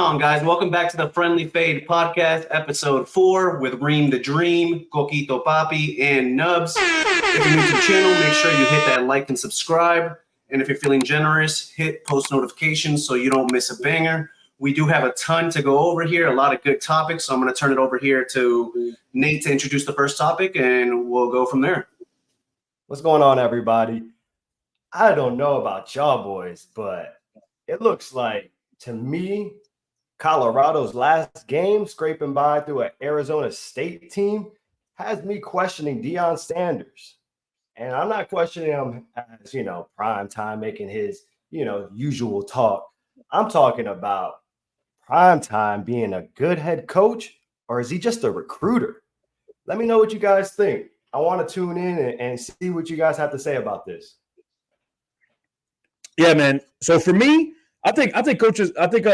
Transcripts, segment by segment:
on, guys? Welcome back to the Friendly Fade Podcast, episode 4 with Reem the Dream, Coquito Papi, and Nubs. If you're new to the channel, make sure you hit that like and subscribe. And if you're feeling generous, hit post notifications so you don't miss a banger. We do have a ton to go over here, a lot of good topics. So I'm going to turn it over here to Nate to introduce the first topic, and we'll go from there. What's going on, everybody? I don't know about y'all boys, but it looks like, to me, Colorado's last game, scraping by through an Arizona State team, has me questioning Deion Sanders. And I'm not questioning him as, prime time making his, usual talk. I'm talking about prime time being a good head coach, or is he just a recruiter? Let me know what you guys think. I want to tune in and see what you guys have to say about this. Yeah, man. So for me, I think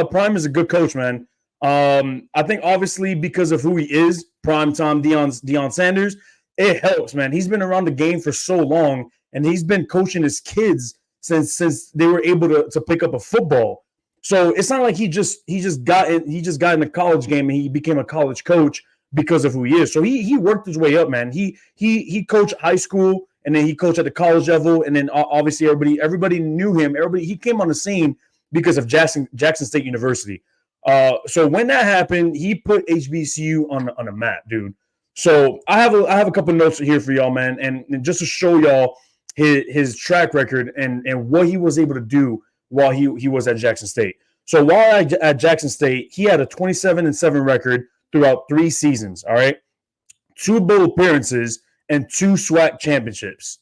Prime is a good coach, man. I think obviously because of who he is, prime time Deion Sanders, it helps, man. He's been around the game for so long, and he's been coaching his kids since they were able to pick up a football. So it's not like he just got in the college game and he became a college coach because of who he is. So he worked his way up, man. He coached high school, and then he coached at the college level, and then obviously everybody knew him. He came on the scene because of Jackson State University. So when that happened, he put HBCU on the map, dude. So I have a couple notes here for y'all, man, and just to show y'all his track record and what he was able to do while he was at Jackson State. So while at Jackson State, he had a 27-7 record throughout 3 seasons. All right, 2 bowl appearances and 2 SWAC championships.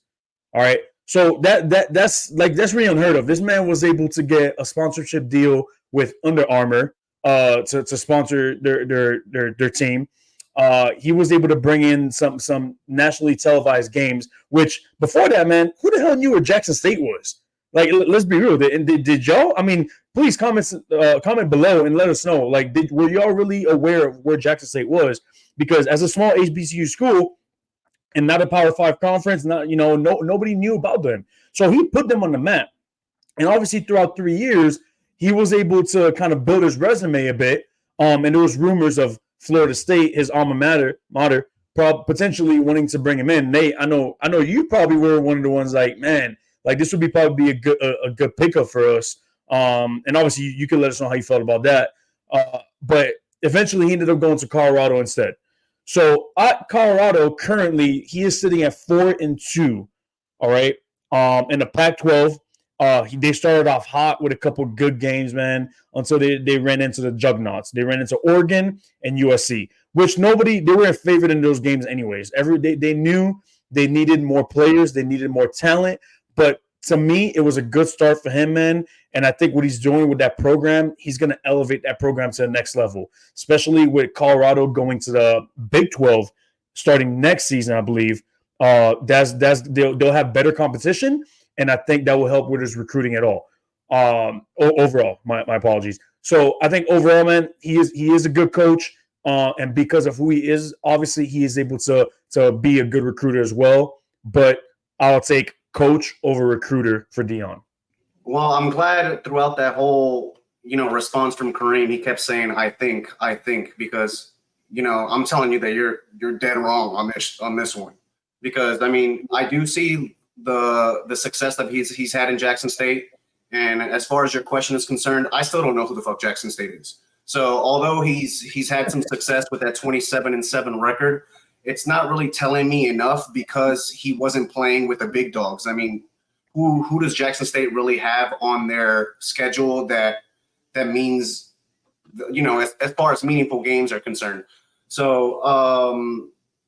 All right. So that's really unheard of. This man was able to get a sponsorship deal with Under Armour to sponsor their team. He was able to bring in some nationally televised games, which before that, man, who the hell knew where Jackson State was? Like, let's be real. Did y'all? I mean, please comment below and let us know. Like, were y'all really aware of where Jackson State was? Because as a small HBCU school, and not a Power 5 conference, nobody knew about them. So he put them on the map. And obviously throughout 3 years, he was able to kind of build his resume a bit. And there was rumors of Florida State, his alma mater, potentially wanting to bring him in. Nate, I know you probably were one of the ones like, man, like this would probably be a good pickup for us. And obviously you can let us know how you felt about that. But eventually he ended up going to Colorado instead. So at Colorado, currently, he is sitting at 4-2. All right. In the Pac-12, they started off hot with a couple good games, man, until they ran into the juggernauts. They ran into Oregon and USC, which they were favored in those games anyways. They knew they needed more players, they needed more talent, but to me, it was a good start for him, man. And I think what he's doing with that program, he's going to elevate that program to the next level, especially with Colorado going to the Big 12 starting next season, I believe. They'll have better competition, and I think that will help with his recruiting at all. Overall, my apologies. So I think overall, man, he is a good coach, and because of who he is, obviously he is able to be a good recruiter as well. But I'll take coach over recruiter for Deion. Well, I'm glad throughout that whole, response from Kareem, he kept saying, I think, because, I'm telling you that you're dead wrong on this one. Because, I mean, I do see the success that he's had in Jackson State. And as far as your question is concerned, I still don't know who the fuck Jackson State is. So although he's had some success with that 27-7 record, it's not really telling me enough because he wasn't playing with the big dogs. I mean, who does Jackson State really have on their schedule that means, as far as meaningful games are concerned? So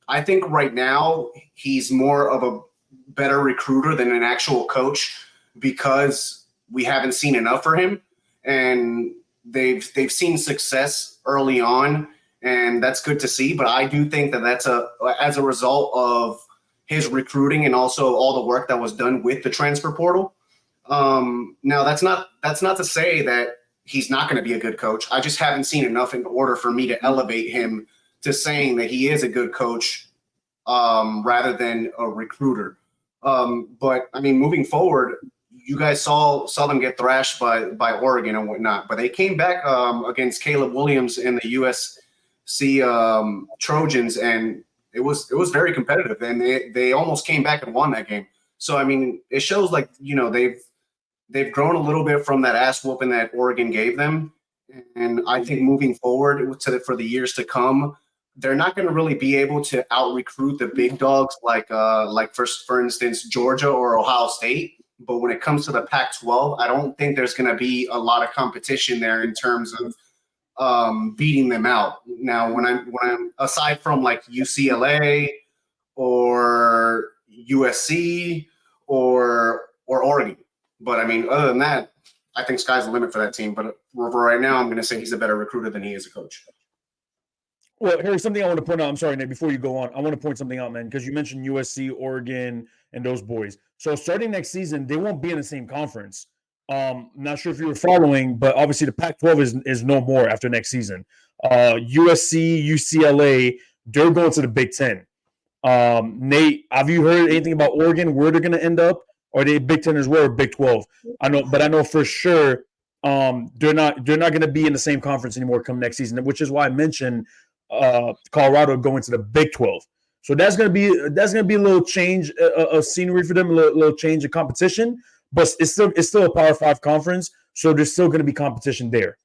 I think right now he's more of a better recruiter than an actual coach because we haven't seen enough for him, and they've seen success early on. And that's good to see, but I do think that that's as a result of his recruiting and also all the work that was done with the transfer portal. Now that's not to say that he's not going to be a good coach. I just haven't seen enough in order for me to elevate him to saying that he is a good coach rather than a recruiter. But I mean, moving forward, you guys saw them get thrashed by Oregon and whatnot, but they came back against Caleb Williams in the USC Trojans, and it was very competitive, and they almost came back and won that game. So I mean, it shows like, you know, they've grown a little bit from that ass whooping that Oregon gave them, and I think moving forward for the years to come, they're not going to really be able to out recruit the big dogs like for instance Georgia or Ohio State. But when it comes to the Pac-12, I don't think there's going to be a lot of competition there in terms of beating them out. Now, when I'm aside from like UCLA or USC or Oregon, but I mean, other than that, I think sky's the limit for that team. But for right now, I'm going to say he's a better recruiter than he is a coach. Well, here's something I want to point out. I'm sorry, Nate, before you go on, I want to point something out, man, because you mentioned USC, Oregon, and those boys. So starting next season, they won't be in the same conference. Not sure if you were following, but obviously the Pac-12 is no more after next season. USC, UCLA, they're going to the Big Ten. Nate, have you heard anything about Oregon, where they're going to end up? Or are they Big Ten as well, or Big 12? I know for sure they're not going to be in the same conference anymore come next season, which is why I mentioned Colorado going to the Big 12. So that's going to be a little change of scenery for them, a little change of competition, but it's still a Power 5 conference, so there's still going to be competition there.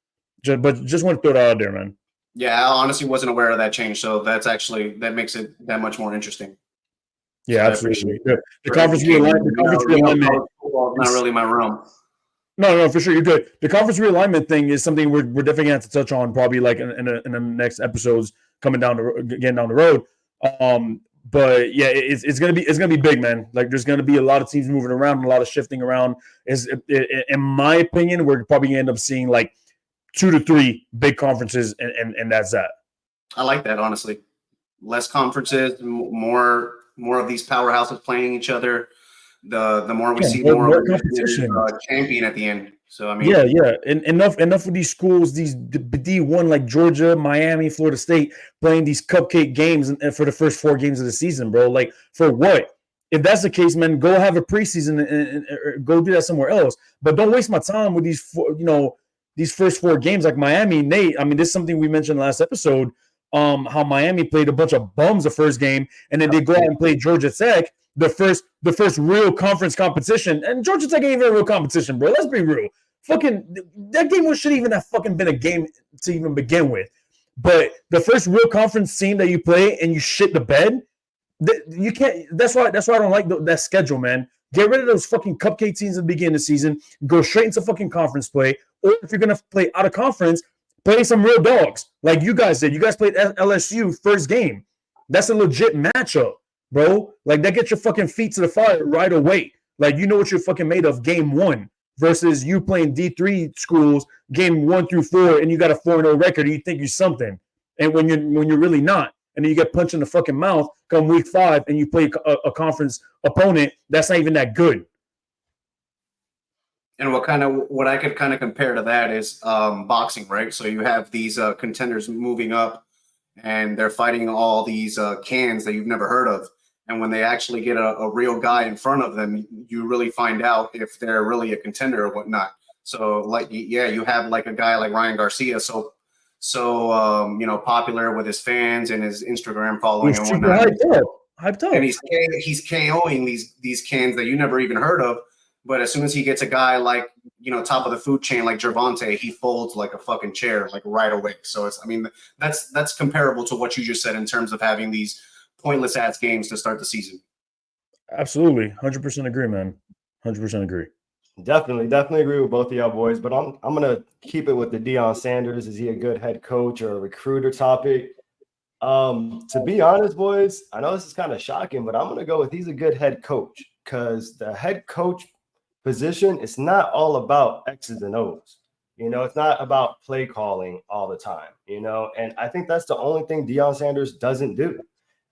But just want to throw that out there, man. Yeah, I honestly wasn't aware of that change, so that makes it that much more interesting. Yeah, so absolutely. The conference realignment not really my realm. No, for sure, you're good. The conference realignment thing is something we're definitely going to have to touch on probably like in the next episodes getting down the road. But yeah, it's gonna be big, man. Like there's gonna be a lot of teams moving around, a lot of shifting around. In my opinion, we're probably gonna end up seeing like 2 to 3 big conferences, and that's that. I like that, honestly. Less conferences, more of these powerhouses playing each other. The more we see, more competition, champion at the end. So I mean, yeah, and enough of these schools, these D1 like Georgia, Miami, Florida State, playing these cupcake games for the first 4 games of the season, bro. Like for what? If that's the case, man, go have a preseason and go do that somewhere else. But don't waste my time with these first 4 games like Miami. Nate, I mean, this is something we mentioned last episode. How Miami played a bunch of bums the first game, and then they go out and play Georgia Tech. The first real conference competition, and Georgia Tech ain't even a real competition, bro. Let's be real. Fucking that game shouldn't even have fucking been a game to even begin with. But the first real conference team that you play and you shit the bed, you can't. That's why I don't like that schedule, man. Get rid of those fucking cupcake teams at the beginning of the season. Go straight into fucking conference play, or if you're gonna play out of conference, play some real dogs like you guys did. You guys played LSU first game. That's a legit matchup, bro. Like that gets your fucking feet to the fire right away. Like you know what you're fucking made of game 1 versus you playing D3 schools game 1 through 4 and you got a 4-0 record and you think you're something. And when you're really not. And then you get punched in the fucking mouth come week 5 and you play a conference opponent that's not even that good. And what I could kind of compare to that is boxing, right? So you have these contenders moving up, and they're fighting all these cans that you've never heard of. And when they actually get a real guy in front of them, you really find out if they're really a contender or whatnot. So, like, yeah, you have like a guy like Ryan Garcia, so popular with his fans and his Instagram following and whatnot. Hyped up. And he's KOing these cans that you never even heard of. But as soon as he gets a guy like, top of the food chain like Gervonta, he folds like a fucking chair, like right away. So that's comparable to what you just said in terms of having these pointless ass games to start the season. Absolutely. 100% agree, man. 100% agree. Definitely agree with both of y'all boys, but I'm gonna keep it with the Deion Sanders. Is he a good head coach or a recruiter topic? To be honest, boys, I know this is kind of shocking, but I'm gonna go with he's a good head coach, because the head coach position, it's not all about X's and O's. It's not about play calling all the time, and I think that's the only thing Deion Sanders doesn't do.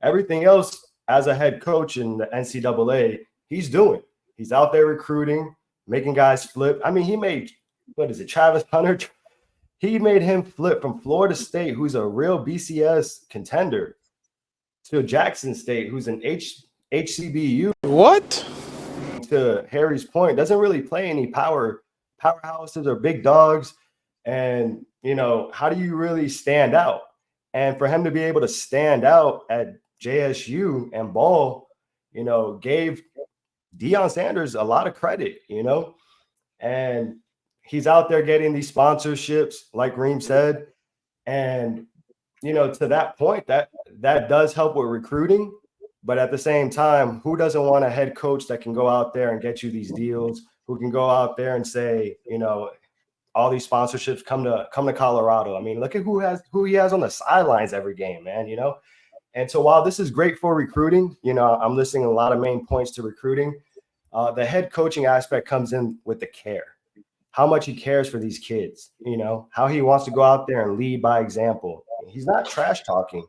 Everything else as a head coach in the NCAA, he's doing. He's out there recruiting, making guys flip. I mean, he made, Travis Hunter? He made him flip from Florida State, who's a real BCS contender, to Jackson State, who's an HCBU. What? to Harry's point, doesn't really play any powerhouses or big dogs. And, how do you really stand out? And for him to be able to stand out at JSU and ball, gave Deion Sanders a lot of credit, and he's out there getting these sponsorships, like Reem said. And, to that point, that does help with recruiting. But at the same time, who doesn't want a head coach that can go out there and get you these deals, who can go out there and say, all these sponsorships come to Colorado. I mean, look at who he has on the sidelines every game, man, And so while this is great for recruiting, I'm listing a lot of main points to recruiting. The head coaching aspect comes in with the care, how much he cares for these kids, how he wants to go out there and lead by example. He's not trash talking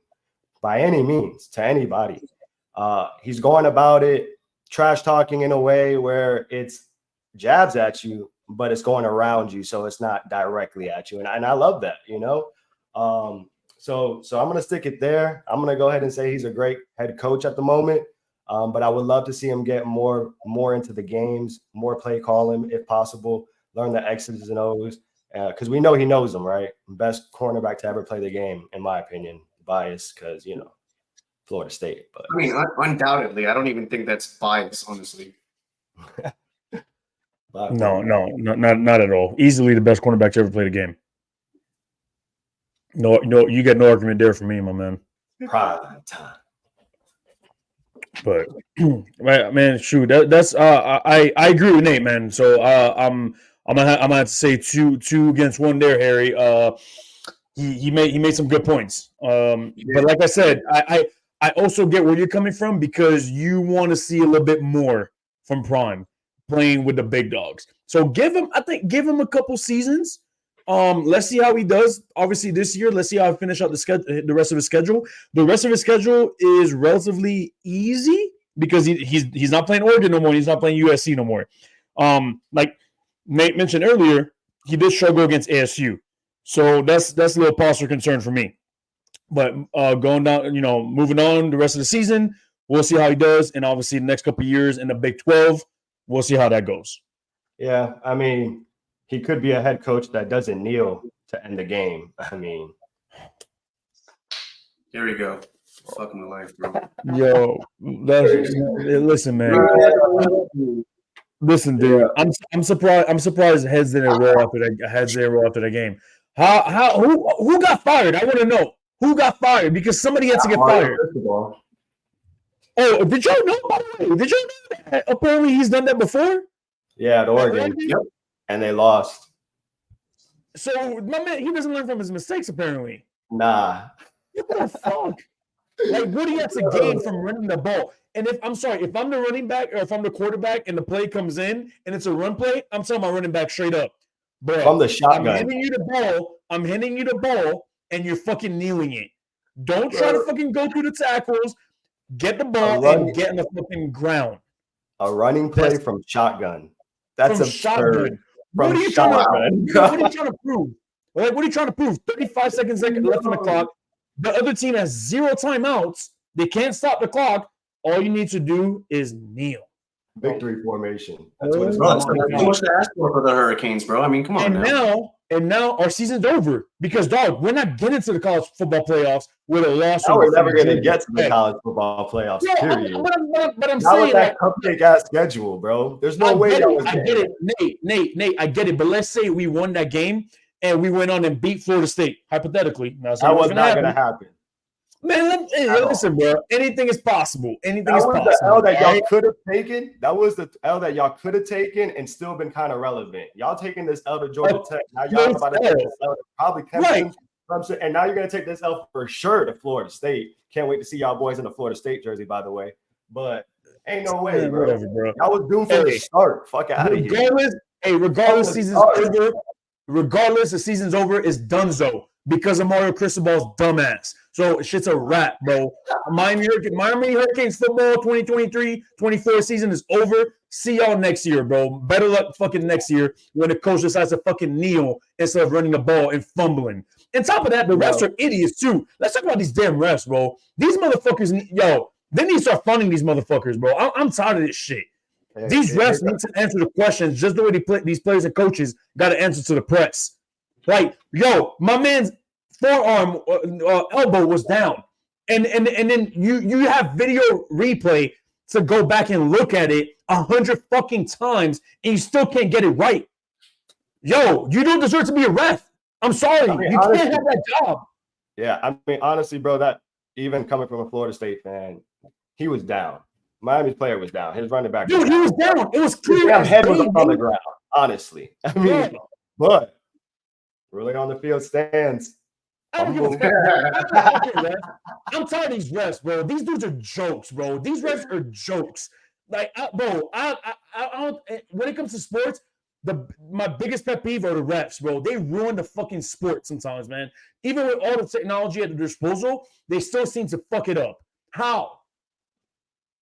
by any means to anybody. He's going about it trash talking in a way where it's jabs at you, but it's going around you, so it's not directly at you. And I love that, So I'm going to stick it there. I'm going to go ahead and say he's a great head coach at the moment, but I would love to see him get more into the games, more play calling if possible, learn the X's and O's, because we know he knows them, right? Best cornerback to ever play the game, in my opinion. Biased because, Florida State. But I mean, undoubtedly, I don't even think that's bias, honestly. No, not at all. Easily the best cornerback to ever play the game. No, you get no argument there for me, my man. Prime time. But man, shoot, that's I agree with Nate, man. So I'm gonna have to say two against one there, Harry. He made some good points. But like I said, I also get where you're coming from because you want to see a little bit more from Prime playing with the big dogs. So give him a couple seasons. Let's see how he does. Obviously, this year, let's see how he finish out the rest of his schedule. The rest of his schedule is relatively easy because he's not playing Oregon no more. He's not playing USC no more. Like Nate mentioned earlier, he did struggle against ASU, so that's a little pause for concern for me. But going down, moving on the rest of the season, we'll see how he does, and obviously the next couple of years in the Big 12, we'll see how that goes. Yeah, I mean, he could be a head coach that doesn't kneel to end the game. I mean, here we go. Fucking my life, bro. Yo, listen, man. Listen, dude. I'm surprised. I'm surprised heads didn't roll after the game. Who got fired? I want to know who got fired because somebody had to get fired. Oh, did y'all know? By the way, did y'all know that apparently he's done that before? Yeah, at Oregon. Yep. And they lost. So my man, he doesn't learn from his mistakes, apparently. Nah. What the fuck? Like, what do you have to gain from running the ball? And if I'm the running back or if I'm the quarterback and the play comes in and it's a run play, I'm telling my running back straight up, bro. From the shotgun. I'm handing you the ball, and you're fucking kneeling it. Don't try to fucking go through the tackles. Get the ball and get on the fucking ground. A running play from shotgun. That's absurd. Shotgun. What are you trying to prove? Like, what are you trying to prove? 35 seconds left on the clock. The other team has 0 timeouts. They can't stop the clock. All you need to do is kneel. Victory formation. That's what it's about. That's too much to ask for the Hurricanes, bro. I mean, come on. And now our season's over because, dog, we're not getting to the college football playoffs with a loss. Now we're never going to get to the college football playoffs, period. But I'm not saying with that cupcake-ass schedule, bro. There's no way that was I get it. Nate, I get it. But let's say we won that game and we went on and beat Florida State, hypothetically. Now, that was not going to happen. Man, listen, bro. Anything is possible. Anything is possible. The L that y'all could have taken. That was the L that y'all could have taken and still been kind of relevant. Y'all taking this L to Georgia Tech. Now y'all about to take this L to probably Clemson. Right. And now you're going to take this L for sure to Florida State. Can't wait to see y'all boys in the Florida State jersey, by the way. But ain't no way, bro. Whatever, bro. Y'all was doomed from the start. Fuck out of here. Regardless, season's over. Regardless, the season's over. It's donezo because of Mario Cristobal's dumbass. So shit's a wrap, bro. Miami Hurricanes football 2023-24 season is over. See y'all next year, bro. Better luck fucking next year when the coach decides to fucking kneel instead of running the ball and fumbling. On top of that, the refs are idiots too. Let's talk about these damn refs, bro. These motherfuckers, they need to start funding these motherfuckers, bro. I'm tired of this shit. These refs need to answer the questions just the way these players and coaches got to answer to the press. Like, yo, my man's forearm elbow was down, and then you have video replay to go back and look at it 100 fucking times, and you still can't get it right. Yo, you don't deserve to be a ref. I'm sorry, you honestly, can't have that job. Yeah, I mean, honestly, bro, that even coming from a Florida State fan, he was down. Miami's player was down. His running back, dude, he was down. It was clear. His head was on the ground. Honestly, I mean, but really on the field stands. I'm tired of these refs, bro. These dudes are jokes, bro. These refs are jokes. Like, bro, I don't. When it comes to sports, my biggest pet peeve are the refs, bro. They ruin the fucking sport sometimes, man. Even with all the technology at their disposal, they still seem to fuck it up. How?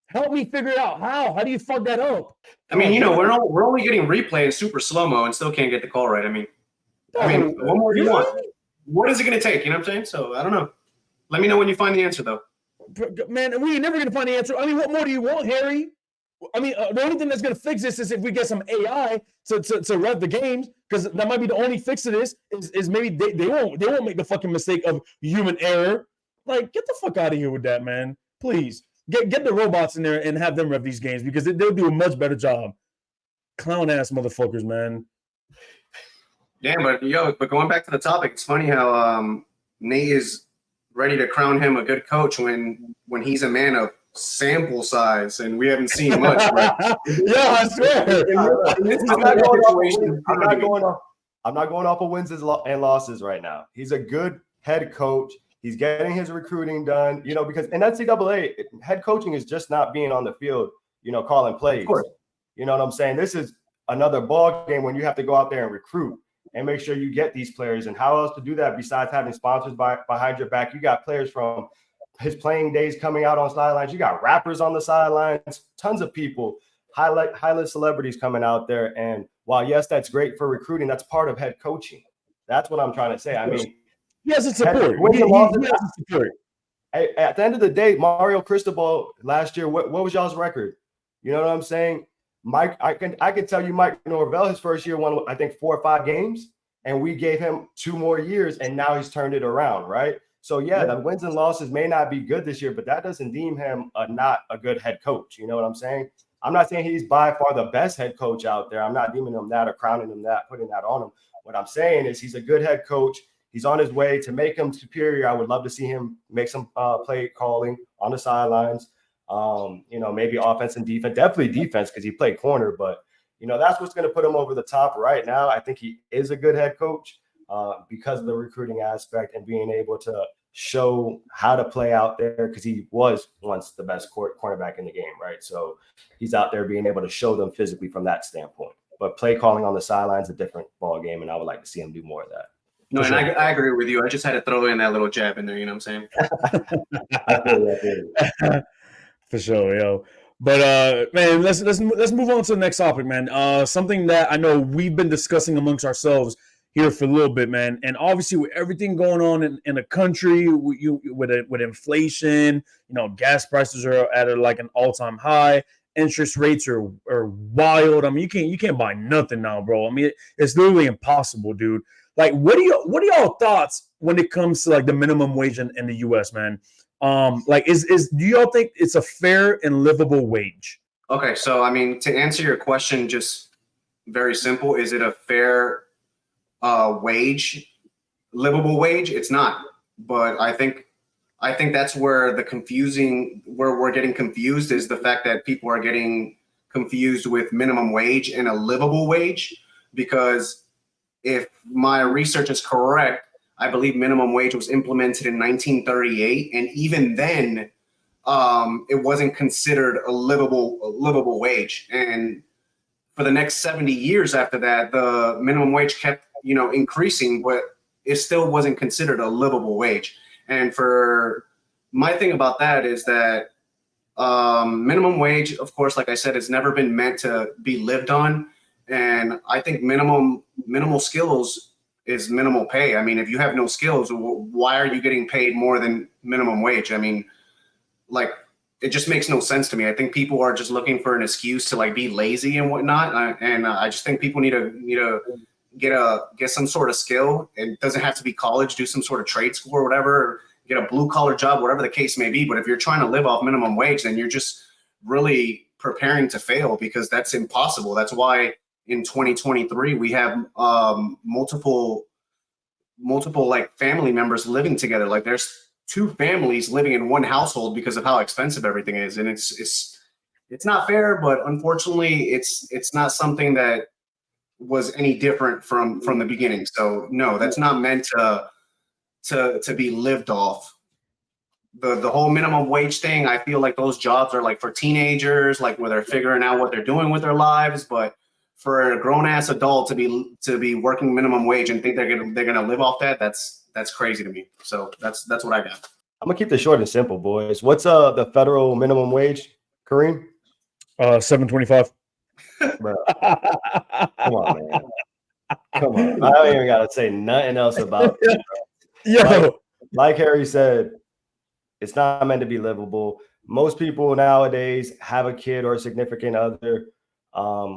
Help me figure it out. How do you fuck that up? I mean, we're only getting replay in super slow-mo and still can't get the call right. I mean, what more do you want? What is it going to take? You know what I'm saying? So I don't know. Let me know when you find the answer, though. Man, we ain't never going to find the answer. I mean, what more do you want, Harry? I mean, the only thing that's going to fix this is if we get some AI to rev the games, because that might be the only fix to this. Is maybe they won't make the fucking mistake of human error. Like, get the fuck out of here with that, man. Please. Get the robots in there and have them rev these games because they'll do a much better job. Clown ass motherfuckers, man. Yeah, but going back to the topic, it's funny how Nate is ready to crown him a good coach when he's a man of sample size and we haven't seen much. Right? Yeah, I swear. I'm not going off of wins and losses right now. He's a good head coach. He's getting his recruiting done, because in NCAA, head coaching is just not being on the field, calling plays. Of course. You know what I'm saying? This is another ball game when you have to go out there and recruit and make sure you get these players. And how else to do that besides having sponsors behind your back? You got players from his playing days coming out on sidelines. You got rappers on the sidelines, tons of people, highlight celebrities coming out there. And while, yes, that's great for recruiting, that's part of head coaching. That's what I'm trying to say. I mean, yes, it's support. Support. At the end of the day, Mario Cristobal last year, what was y'all's record? You know what I'm saying? Mike, I can tell you, Mike Norvell, his first year won, I think, 4 or 5 games, and we gave him 2 more years, and now he's turned it around, right? So yeah, the wins and losses may not be good this year, but that doesn't deem him not a good head coach. You know what I'm saying? I'm not saying he's by far the best head coach out there. I'm not deeming him that or crowning him that, putting that on him. What I'm saying is he's a good head coach. He's on his way to make him superior. I would love to see him make some play calling on the sidelines. Maybe offense and defense, definitely defense because he played corner. But, that's what's going to put him over the top right now. I think he is a good head coach because of the recruiting aspect and being able to show how to play out there because he was once the best cornerback in the game, right? So he's out there being able to show them physically from that standpoint. But play calling on the sidelines is a different ball game, and I would like to see him do more of that. No, and I agree with you. I just had to throw in that little jab in there. You know what I'm saying? I feel For sure, yo. But man, let's move on to the next topic, man. Something that I know we've been discussing amongst ourselves here for a little bit, man. And obviously, with everything going on in the country, with inflation, gas prices are at like an all-time high. Interest rates are wild. I mean, you can't buy nothing now, bro. I mean, it's literally impossible, dude. Like, what are y'all thoughts when it comes to like the minimum wage in the U.S., man? Do y'all think it's a fair and livable wage? Okay, so I mean, to answer your question, just very simple, is it a fair wage, livable wage? It's not, but I think that's where we're getting confused is the fact that people are getting confused with minimum wage and a livable wage, because if my research is correct, I believe minimum wage was implemented in 1938, and even then, it wasn't considered a livable wage. And for the next 70 years after that, the minimum wage kept, increasing, but it still wasn't considered a livable wage. And for my thing about that is that minimum wage, of course, like I said, it's never been meant to be lived on. And I think minimal skills is minimal pay. I mean, if you have no skills, why are you getting paid more than minimum wage? I mean, like, it just makes no sense to me. I think people are just looking for an excuse to like be lazy and whatnot. I just think people need to get some sort of skill. It doesn't have to be college. Do some sort of trade school or whatever. Or get a blue collar job, whatever the case may be. But if you're trying to live off minimum wage, then you're just really preparing to fail, because that's impossible. That's why in 2023 we have multiple like family members living together. Like there's 2 families living in one household because of how expensive everything is, and it's not fair. But unfortunately, it's not something that was any different from the beginning. So no, that's not meant to be lived off. The whole minimum wage thing, I feel like those jobs are like for teenagers, like where they're figuring out what they're doing with their lives. But for a grown ass adult to be working minimum wage and think they're gonna live off that's crazy to me. So that's what I got. I'm gonna keep this short and simple, boys. What's the federal minimum wage, Kareem? $7.25. Bro, come on, man. Come on. I don't even gotta say nothing else about it. Yo, like Harry said, it's not meant to be livable. Most people nowadays have a kid or a significant other,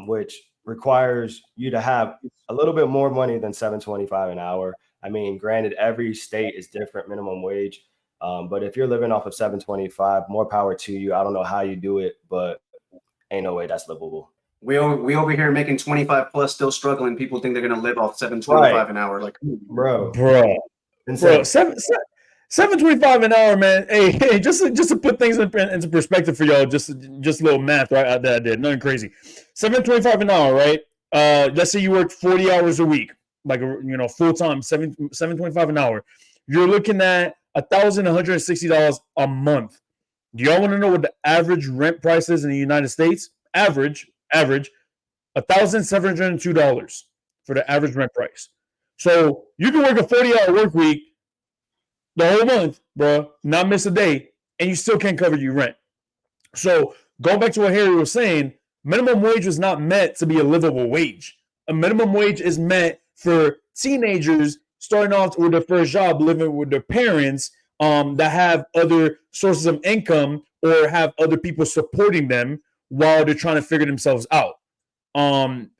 which requires you to have a little bit more money than $7.25 an hour. I mean, granted, every state is different minimum wage, but if you're living off of $7.25, more power to you. I don't know how you do it, but ain't no way that's livable. We over here making 25 plus, still struggling. People think they're gonna live off $7.25 an hour. Like, bro, insane. $7.25 an hour, man. Hey, just to put things into perspective for y'all, just a little math, right? That I did, nothing crazy. $7.25 an hour, right? Let's say you work 40 hours a week, like full time, $7.25 an hour. You're looking at $1,160 a month. Do y'all want to know what the average rent price is in the United States? Average, $1,702 for the average rent price. So you can work a 40-hour work week the whole month, bro, not miss a day, and you still can't cover your rent. So going back to what Harry was saying, minimum wage was not meant to be a livable wage. A minimum wage is meant for teenagers starting off with their first job, living with their parents, that have other sources of income or have other people supporting them while they're trying to figure themselves out.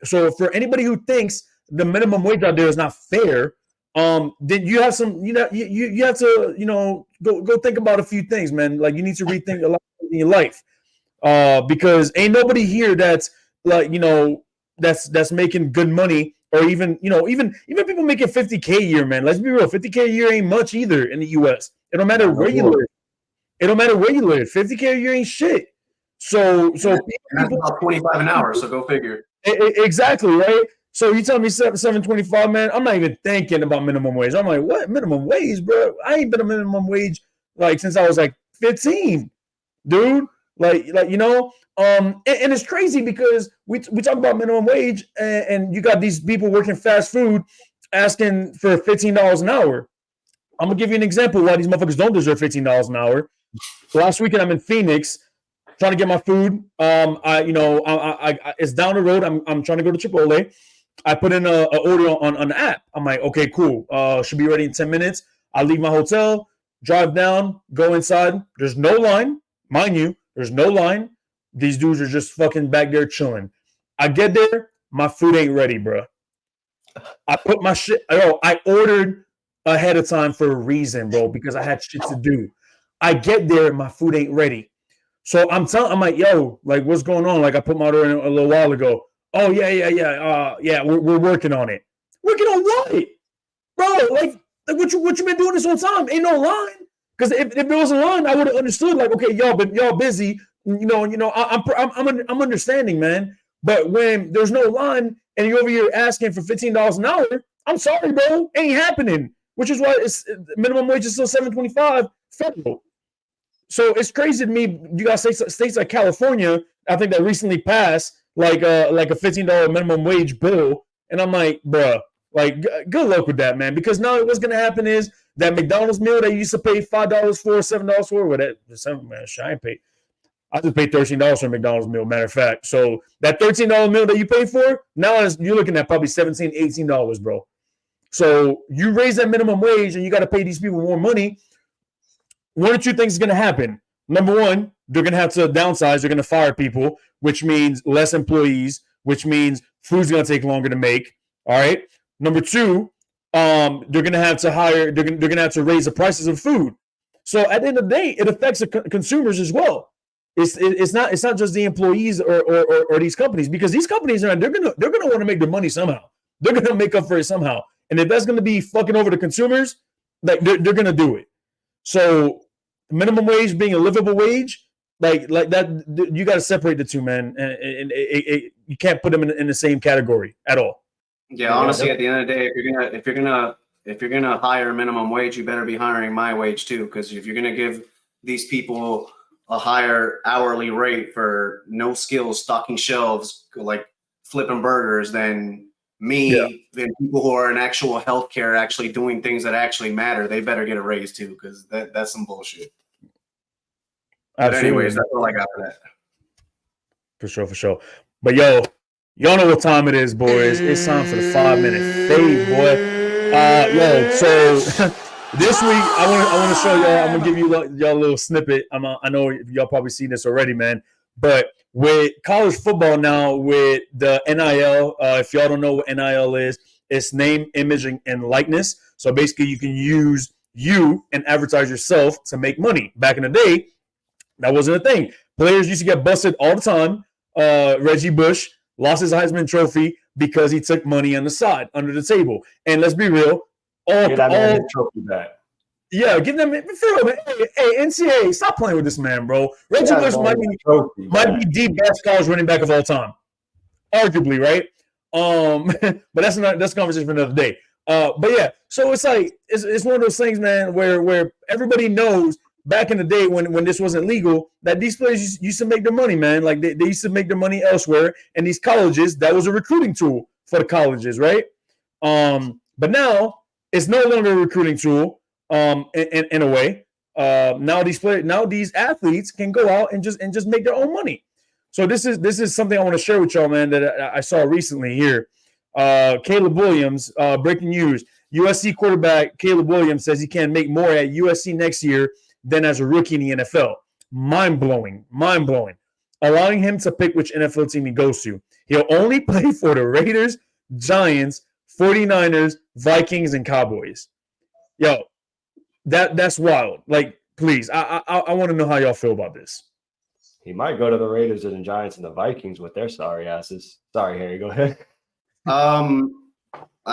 So for anybody who thinks the minimum wage out there is not fair, then you have some, you have to, go think about a few things, man. Like you need to rethink a lot in your life, because ain't nobody here that's like, that's making good money, or even people making $50K a year, man. Let's be real, $50K a year ain't much either in the U.S. It don't matter where you live. It don't matter where you live. $50K a year ain't shit. So that's about 25 an hour. So go figure. Exactly, right? So you tell me $7.25, man. I'm not even thinking about minimum wage. I'm like, what minimum wage, bro? I ain't been a minimum wage like since I was like 15, dude. And it's crazy because we talk about minimum wage, and you got these people working fast food asking for $15 an hour. I'm gonna give you an example why these motherfuckers don't deserve $15 an hour. Last weekend I'm in Phoenix trying to get my food. It's down the road. I'm trying to go to Chipotle. I put in an order on the app. I'm like, okay, cool. Should be ready in 10 minutes. I leave my hotel, drive down, go inside. There's no line, mind you. There's no line. These dudes are just fucking back there chilling. I get there, my food ain't ready, bro. I put my shit. I ordered ahead of time for a reason, bro, because I had shit to do. I get there, my food ain't ready. So I'm like, yo, like, what's going on? Like, I put my order in a little while ago. Oh, yeah. We're working on it. Working on what? Bro, like what you been doing this whole time? Ain't no line. Because if there was a line, I would have understood, like, okay, y'all busy. I'm understanding, man. But when there's no line and you're over here asking for $15 an hour, I'm sorry, bro. Ain't happening. Which is why it's minimum wage is still $7.25 federal. So it's crazy to me. You got states like California, I think that recently passed like a $15 minimum wage bill, and I'm like, bro, like good luck with that, man. Because now what's gonna happen is that McDonald's meal that you used to pay $5 for, $7 for, what that man, I ain't paid. I just paid $13 for a McDonald's meal, matter of fact. So that $13 meal that you pay for, now you're looking at probably $17, $18, bro. So you raise that minimum wage and you got to pay these people more money. One or two things is going to happen. Number one, they're going to have to downsize. They're going to fire people, which means less employees, which means food's going to take longer to make. All right. Number two, they're going to have to hire. They're going to have to raise the prices of food. So at the end of the day, it affects the consumers as well. It's not just the employees or these companies, because these companies they're gonna want to make their money somehow. They're gonna make up for it somehow. And if that's gonna be fucking over the consumers, like they're gonna do it. So minimum wage being a livable wage, like that, you got to separate the two, man, and you can't put them in the same category at all. Yeah, honestly, at the end of the day, if you're gonna hire minimum wage, you better be hiring my wage too. Because if you're gonna give these people a higher hourly rate for no skills, stocking shelves, like flipping burgers, than than people who are in actual healthcare, actually doing things that actually matter, they better get a raise too, because that's some bullshit. But anyways, that's all I got for that. For sure. But y'all know what time it is, boys. It's time for the 5-minute fade, boy. So this week I want to show y'all. I'm gonna give y'all a little snippet. I know y'all probably seen this already, man. But with college football now, with the NIL, if y'all don't know what NIL is, it's name, image, and likeness. So basically, you can use you and advertise yourself to make money. Back in the day, that wasn't a thing. Players used to get busted all the time. Reggie Bush lost his Heisman Trophy because he took money on the side, under the table. And let's be real, Get that man his trophy back. Yeah, give them. Hey, NCAA, stop playing with this man, bro. Reggie Bush might be the best college running back of all time, arguably, right? But that's a conversation for another day. But yeah, so it's like it's one of those things, man, where everybody knows back in the day when this wasn't legal that these players used to make their money, man. Like they used to make their money elsewhere, and these colleges, that was a recruiting tool for the colleges, right? But now it's no longer a recruiting tool. In a way, now these athletes can go out and just make their own money. So this is something I want to share with y'all, man, that I saw recently here. Caleb Williams, breaking news: USC quarterback Caleb Williams says he can make more at USC next year than as a rookie in the NFL. Mind blowing. Allowing him to pick which NFL team he goes to. He'll only play for the Raiders, Giants, 49ers, Vikings, and Cowboys. Yo. That's wild. Like, please, I want to know how y'all feel about this. He might go to the Raiders and the Giants and the Vikings with their sorry asses. Sorry, Harry, go ahead. I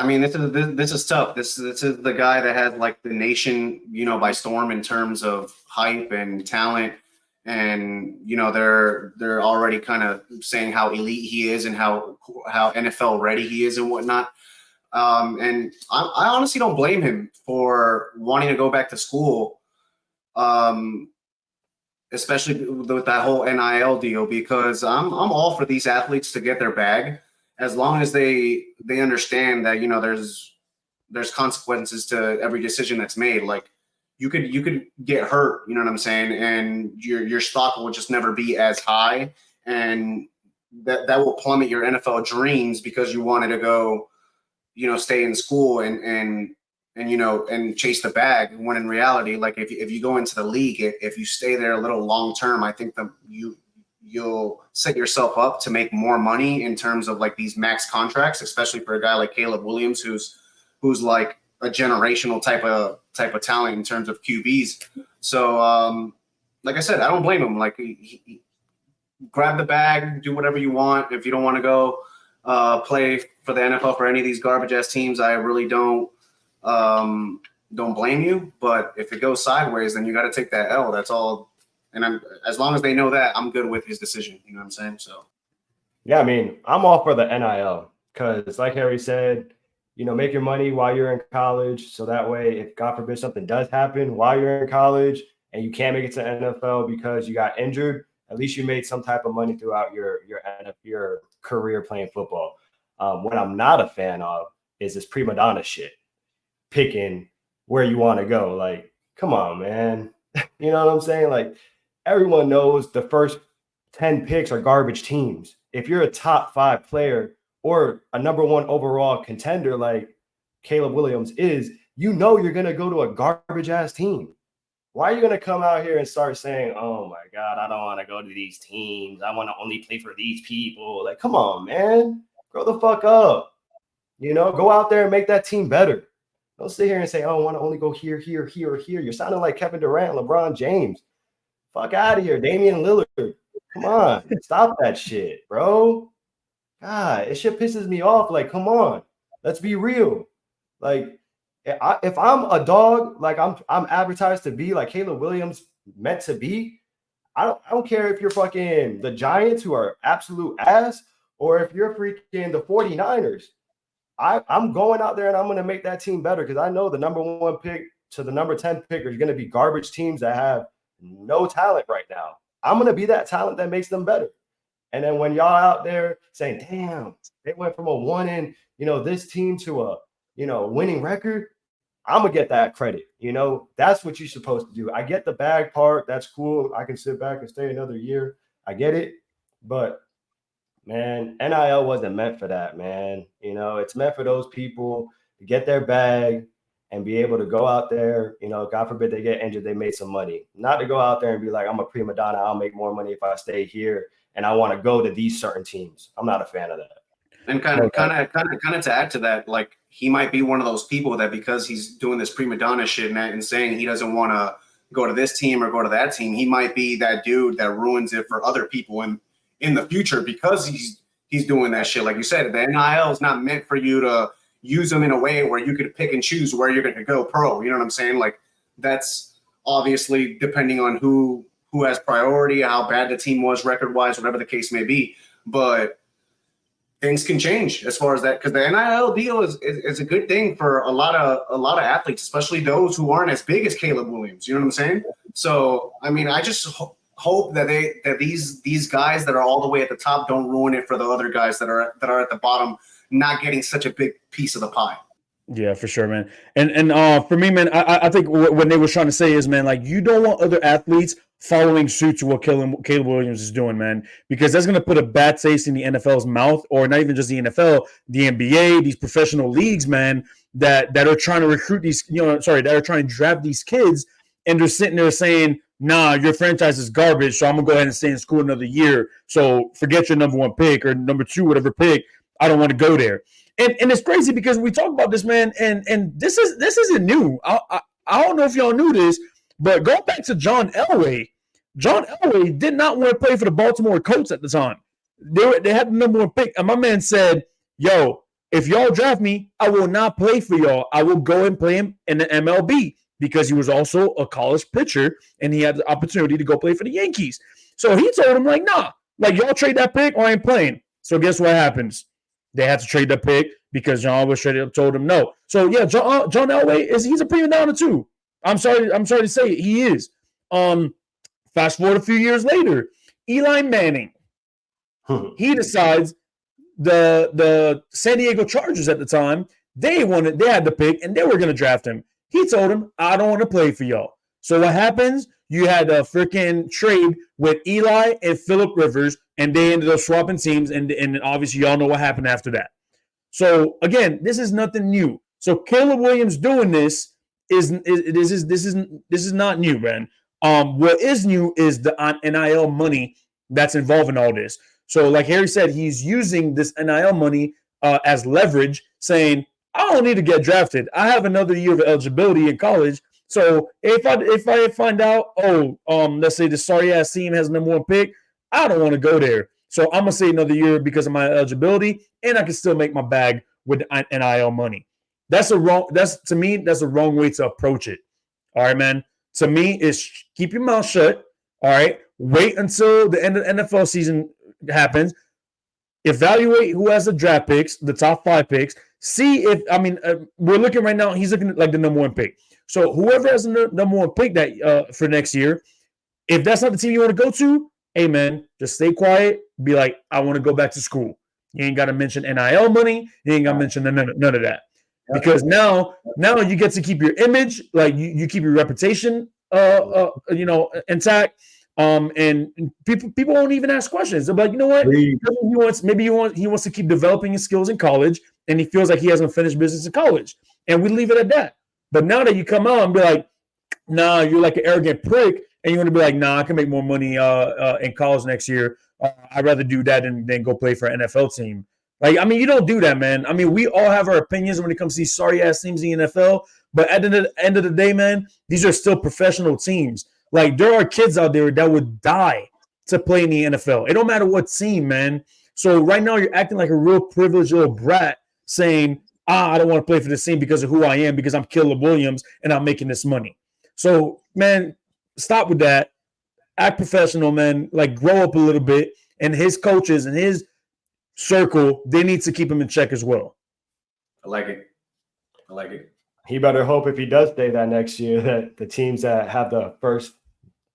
mean, this is tough. This is the guy that had like the nation, by storm in terms of hype and talent, and they're already kind of saying how elite he is and how NFL ready he is and whatnot. And I honestly don't blame him for wanting to go back to school, especially with that whole NIL deal, because I'm all for these athletes to get their bag, as long as they understand that there's consequences to every decision that's made. Like you could get hurt, you know what I'm saying, and your stock will just never be as high, and that will plummet your NFL dreams because you wanted to go, stay in school and chase the bag. When in reality, like if you go into the league, if you stay there a little long term, I think that you'll set yourself up to make more money in terms of like these max contracts, especially for a guy like Caleb Williams, who's like a generational type of talent in terms of QBs. So like I said, I don't blame him. Like he grab the bag, do whatever you want. If you don't want to go play for the NFL for any of these garbage ass teams, I really don't blame you. But if it goes sideways, then you got to take that L. That's all. And as long as they know that, I'm good with his decision. You know what I'm saying? So yeah, I mean, I'm all for the NIL because, like Harry said, make your money while you're in college, so that way, if God forbid something does happen while you're in college and you can't make it to NFL because you got injured, at least you made some type of money throughout your career playing football. What I'm not a fan of is this prima donna shit, picking where you want to go. Like, come on, man. You know what I'm saying? Like, everyone knows the first 10 picks are garbage teams. If you're a top 5 player or a number 1 overall contender like Caleb Williams is, you're going to go to a garbage ass team. why are you gonna come out here and start saying, "Oh my God, I don't want to go to these teams. I want to only play for these people"? Like, come on, man, grow the fuck up. Go out there and make that team better. Don't sit here and say, "Oh, I want to only go here, here, here, or here." You're sounding like Kevin Durant, LeBron James. Fuck out of here, Damian Lillard. Come on, stop that shit, bro. God, it shit pisses me off. Like, come on, let's be real. Like, if I'm a dog, like I'm advertised to be, like Caleb Williams meant to be, I don't care if you're fucking the Giants, who are absolute ass, or if you're freaking the 49ers. I'm going out there and I'm going to make that team better, because I know the number 1 pick to the number 10 pick are going to be garbage teams that have no talent right now. I'm going to be that talent that makes them better. And then when y'all out there saying, "Damn, they went from a 1 in, this team to a, winning record," I'm going to get that credit. That's what you're supposed to do. I get the bag part. That's cool. I can sit back and stay another year. I get it. But man, NIL wasn't meant for that, man. It's meant for those people to get their bag and be able to go out there, God forbid they get injured, they made some money. Not to go out there and be like, "I'm a prima donna, I'll make more money if I stay here, and I want to go to these certain teams." I'm not a fan of that. And kind of to add to that, like, he might be one of those people that, because he's doing this prima donna shit and saying he doesn't want to go to this team or go to that team, he might be that dude that ruins it for other people in the future, because he's doing that shit. Like you said, the NIL is not meant for you to use them in a way where you could pick and choose where you're going to go pro. You know what I'm saying? Like, that's obviously depending on who has priority, how bad the team was record-wise, whatever the case may be. But things can change as far as that, because the NIL deal is a good thing for a lot of athletes, especially those who aren't as big as Caleb Williams. You know what I'm saying? So, I mean, I just hope that these guys that are all the way at the top don't ruin it for the other guys that are at the bottom, not getting such a big piece of the pie. Yeah, for sure, man. And for me, man, I think what they were trying to say is, man, like, you don't want other athletes following suit to what Caleb Williams is doing, man, because that's going to put a bad taste in the NFL's mouth, or not even just the NFL, the NBA, these professional leagues, man, that are trying to recruit these, that are trying to draft these kids, and they're sitting there saying, "Nah, your franchise is garbage, so I'm going to go ahead and stay in school another year. So forget your number 1 pick or number 2, whatever pick. I don't want to go there." And it's crazy because we talk about this, man, and this isn't new. I don't know if y'all knew this, but go back to John Elway. John Elway did not want to play for the Baltimore Colts at the time. They had the number 1 pick, and my man said, "Yo, if y'all draft me, I will not play for y'all. I will go and play him in the MLB," because he was also a college pitcher and he had the opportunity to go play for the Yankees. So he told him, like, "Nah, like, y'all trade that pick or I ain't playing." So guess what happens? They had to trade the pick because John was straight up told him no. So yeah, John Elway he's a prima donna too. I'm sorry to say it, he is. Fast forward a few years later, Eli Manning. He decides the San Diego Chargers at the time, they had the pick and they were going to draft him. He told him, "I don't want to play for y'all." So what happens? You had a freaking trade with Eli and Phillip Rivers, and they ended up swapping teams, and obviously y'all know what happened after that. So again, this is nothing new. So Caleb Williams doing this is not new, man. What is new is the NIL money that's involved in all this. So like Harry said, he's using this NIL money as leverage, saying, "I don't need to get drafted. I have another year of eligibility in college. So if I find out, let's say the sorry ass team has number 1 pick, I don't want to go there. So I'm gonna say another year because of my eligibility, and I can still make my bag with the NIL money." To me, that's a wrong way to approach it. All right, man. To me, it's keep your mouth shut. All right. Wait until the end of the NFL season happens. Evaluate who has the draft picks, the top 5 picks. See if, we're looking right now, he's looking at like the number 1 pick. So whoever has the number 1 pick that for next year, if that's not the team you want to go to, hey, man, just stay quiet. Be like, "I want to go back to school." You ain't got to mention NIL money. You ain't got to mention none of that. Because now you get to keep your image, like you keep your reputation, intact. And people won't even ask questions. They're like, "You know what? He wants to keep developing his skills in college, and he feels like he hasn't finished business in college," and we leave it at that. But now that you come out and be like, nah, you're like an arrogant prick, and you're gonna be like, nah, I can make more money in college next year. I'd rather do that than go play for an NFL team. Like, I mean, you don't do that, man. I mean, we all have our opinions when it comes to these sorry ass teams in the NFL, but at the end of the day, man, these are still professional teams. Like, there are kids out there that would die to play in the NFL. It don't matter what team, man. So right now, you're acting like a real privileged little brat, saying, I don't want to play for this team because of who I am, because I'm Caleb Williams and I'm making this money. So, man, stop with that. Act professional, man. Like, grow up a little bit. And his coaches and his circle, they need to keep him in check as well. I like it. I like it. He better hope if he does stay that next year that the teams that have the first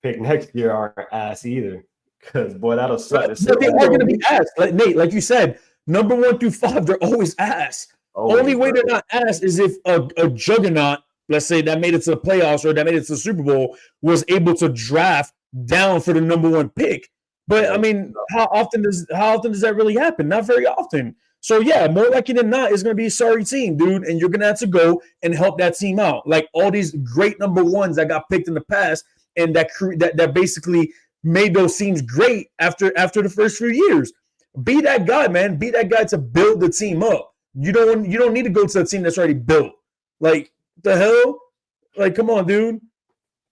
pick next year aren't ass either. Because, boy, that'll suck. But they are going to be ass. Like, Nate, like you said, number 1 through 5, they're always ass. Only way they're not ass is if a juggernaut, let's say that made it to the playoffs or that made it to the Super Bowl, was able to draft down for the number 1 pick. But I mean, how often does that really happen? Not very often. So yeah, more likely than not, it's going to be a sorry team, dude, and you're going to have to go and help that team out. Like all these great number 1s that got picked in the past, and that basically made those teams great after the first few years. Be that guy, man. Be that guy to build the team up. You don't need to go to a team that's already built. Like the hell? Like, come on, dude.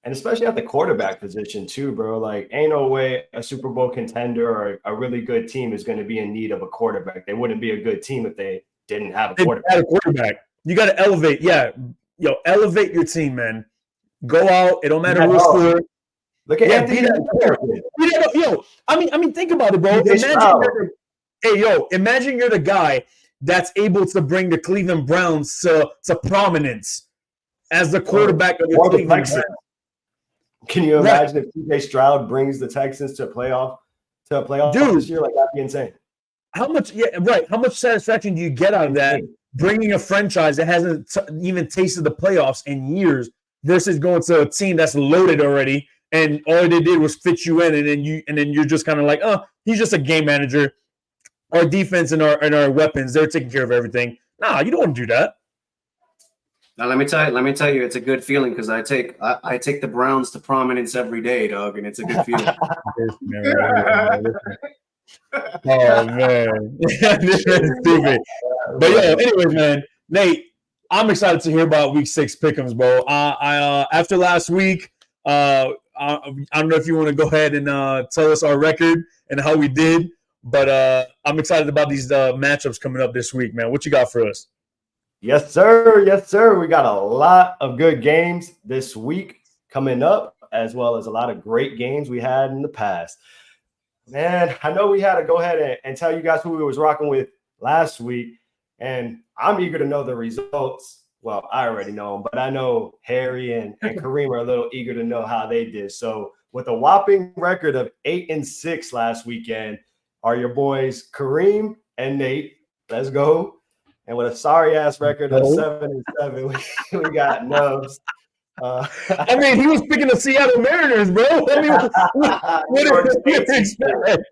And especially at the quarterback position too, bro. Like, ain't no way a Super Bowl contender or a really good team is going to be in need of a quarterback. They wouldn't be a good team if they didn't have a quarterback. You got to elevate. Yeah, elevate your team, man. Go out. It don't matter who's for. Look at Anthony. I mean, think about it, bro. Imagine you're the guy that's able to bring the Cleveland Browns to prominence as the quarterback of the Cleveland Browns. Can you imagine if TJ Stroud brings the Texans to a playoff Dude, this year? Like, that'd be insane. How much satisfaction do you get out of that? Bringing a franchise that hasn't even tasted the playoffs in years versus going to a team that's loaded already, and all they did was fit you in, and then you're just kind of like, he's just a game manager. Our defense and our weapons, they're taking care of everything. Nah, you don't want to do that. Now let me tell you, it's a good feeling because I take the Browns to prominence every day, dog, and it's a good feeling. Oh man, this is stupid. But anyways, man, Nate, I'm excited to hear about Week 6 pick'ems, bro. I after last week, I don't know if you want to go ahead and tell us our record and how we did, but I'm excited about these matchups coming up this week, man. What you got for us? Yes, sir. Yes, sir. We got a lot of good games this week coming up, as well as a lot of great games we had in the past. Man, I know we had to go ahead and tell you guys who we was rocking with last week, and I'm eager to know the results. Well, I already know them, but I know Harry and Kareem are a little eager to know how they did. So with a whopping record of 8-6 last weekend are your boys Kareem and Nate. Let's go. And with a sorry-ass record of 7-7, we got Nubs. I mean, he was picking the Seattle Mariners, bro. I mean, what did you expect?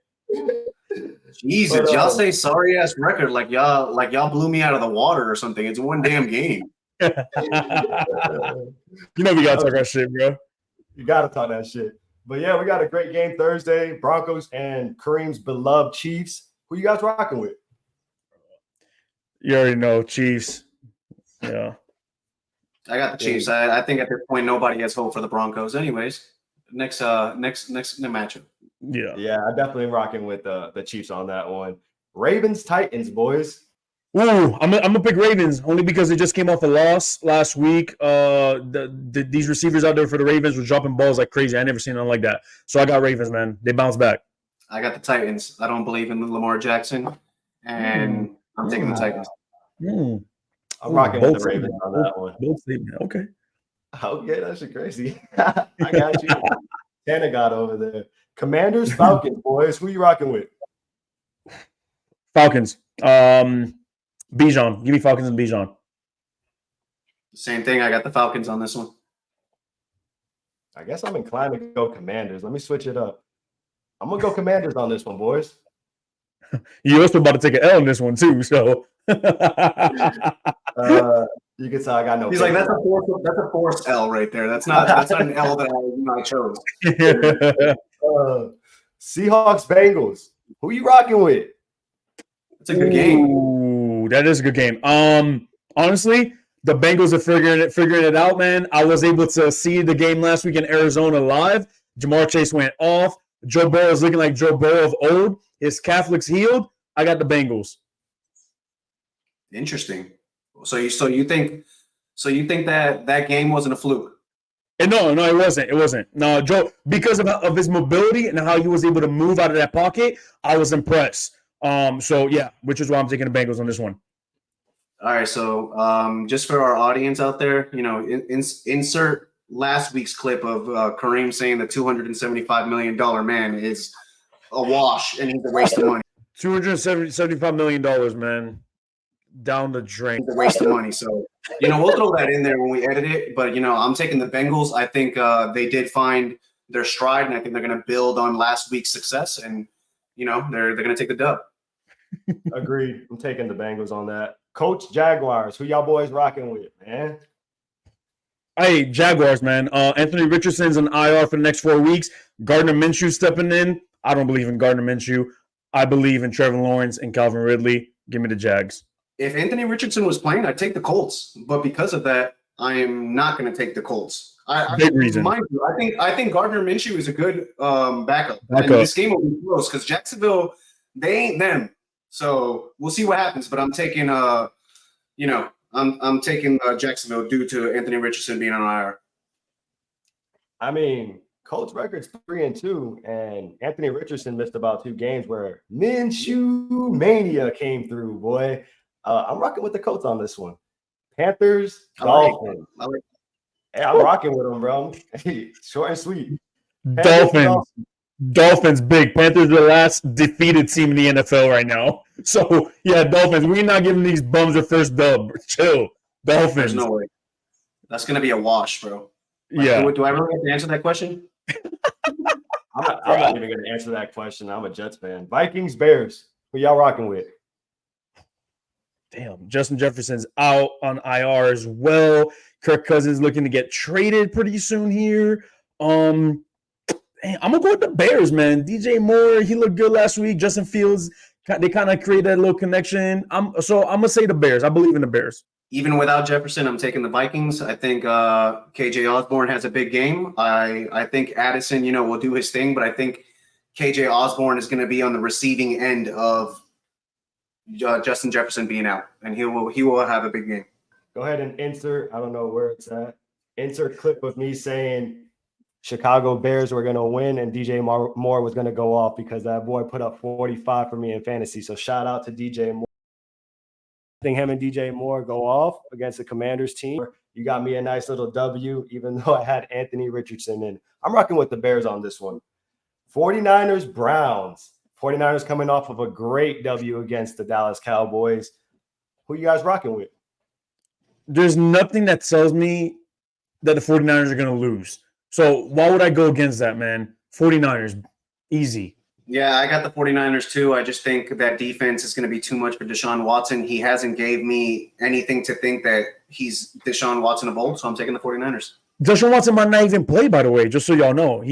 Jesus, y'all say sorry-ass record like y'all blew me out of the water or something. It's one damn game. You know we gotta talk our shit, bro. You gotta talk that shit. But yeah, we got a great game Thursday. Broncos and Kareem's beloved Chiefs. Who you guys rocking with? You already know, Chiefs. Yeah. I got the Chiefs. I think at this point nobody has hope for the Broncos. Anyways, next matchup. Yeah. Yeah, I definitely rocking with the Chiefs on that one. Ravens Titans, boys. Ooh, I'm gonna pick Ravens only because they just came off a loss last week. These receivers out there for the Ravens were dropping balls like crazy. I never seen nothing like that. So I got Ravens, man. They bounce back. I got the Titans. I don't believe in Lamar Jackson, and I'm taking the Titans. I'm rocking with the Ravens on that one. Okay. Okay, that's crazy. I got you. Tana got over there. Commanders, Falcons, boys. Who you rocking with? Falcons. Bijan. Give me Falcons and Bijan. Same thing. I got the Falcons on this one. I guess I'm inclined to go Commanders. Let me switch it up. I'm going to go Commanders on this one, boys. You're also about to take an L in this one, too. So, You can tell I got no. He's like, that's a forced L right there. That's not an L that I chose. Seahawks Bengals. Who you rocking with? It's a good game. Ooh, that is a good game. Honestly, the Bengals are figuring it out, man. I was able to see the game last week in Arizona live. Jamar Chase went off. Joe Burrow is looking like Joe Burrow of old. His calf looks healed. I got the Bengals. Interesting. So you think that game wasn't a fluke? And no, it wasn't. It wasn't. No, Joe, because of his mobility and how he was able to move out of that pocket, I was impressed. So yeah, which is why I'm taking the Bengals on this one. All right. So just for our audience out there, insert last week's clip of Kareem saying the $275 million man is a wash and he's a waste of money. $275 million, man. Down the drain. It's a waste of money. So, we'll throw that in there when we edit it. But, I'm taking the Bengals. I think they did find their stride, and I think they're going to build on last week's success. And, they're going to take the dub. Agreed. I'm taking the Bengals on that. Coach Jaguars. Who y'all boys rocking with, man? Hey, Jaguars, man. Anthony Richardson's on IR for the next 4 weeks. Gardner Minshew stepping in. I don't believe in Gardner Minshew. I believe in Trevor Lawrence and Calvin Ridley. Give me the Jags. If Anthony Richardson was playing, I'd take the Colts. But because of that, I am not going to take the Colts. Big reason. Mind you, I think Gardner Minshew is a good backup. And this game will be close because Jacksonville, they ain't them. So we'll see what happens. But I'm taking I'm taking Jacksonville due to Anthony Richardson being on IR. I mean, Colts record's 3-2, and Anthony Richardson missed about 2 games where Minshew mania came through, boy. I'm rocking with the Colts on this one. Panthers, Dolphins. Hey, I'm rocking with them, bro. Hey, short and sweet. Dolphins, big. Panthers are the last defeated team in the NFL right now. So, yeah, Dolphins. We're not giving these bums their first dub. Chill. Dolphins. There's no way. That's going to be a wash, bro. Yeah. Do I really have to answer that question? I'm not even going to answer that question. I'm a Jets fan. Vikings, Bears. Who y'all rocking with? Damn, Justin Jefferson's out on IR as well. Kirk Cousins looking to get traded pretty soon here. I'm gonna go with the Bears, man. DJ Moore, he looked good last week. Justin Fields, they kind of created that little connection. I'm gonna say the Bears. I believe in the Bears. Even without Jefferson, I'm taking the Vikings. I think KJ Osborne has a big game. I think Addison, will do his thing, but I think KJ Osborne is going to be on the receiving end of Justin Jefferson being out, and he will have a big game. Go ahead and insert. I don't know where it's at. Insert clip of me saying Chicago Bears were going to win, and DJ Moore was going to go off because that boy put up 45 for me in fantasy. So shout out to DJ Moore. I think him and DJ Moore go off against the Commanders team. You got me a nice little W, even though I had Anthony Richardson in. I'm rocking with the Bears on this one. 49ers, Browns. 49ers coming off of a great W against the Dallas Cowboys. Who you guys rocking with? There's nothing that tells me that the 49ers are going to lose. So why would I go against that, man? 49ers, easy. Yeah, I got the 49ers too. I just think that defense is going to be too much for Deshaun Watson. He hasn't gave me anything to think that he's Deshaun Watson of old, so I'm taking the 49ers. Deshaun Watson might not even play, by the way, just so y'all know.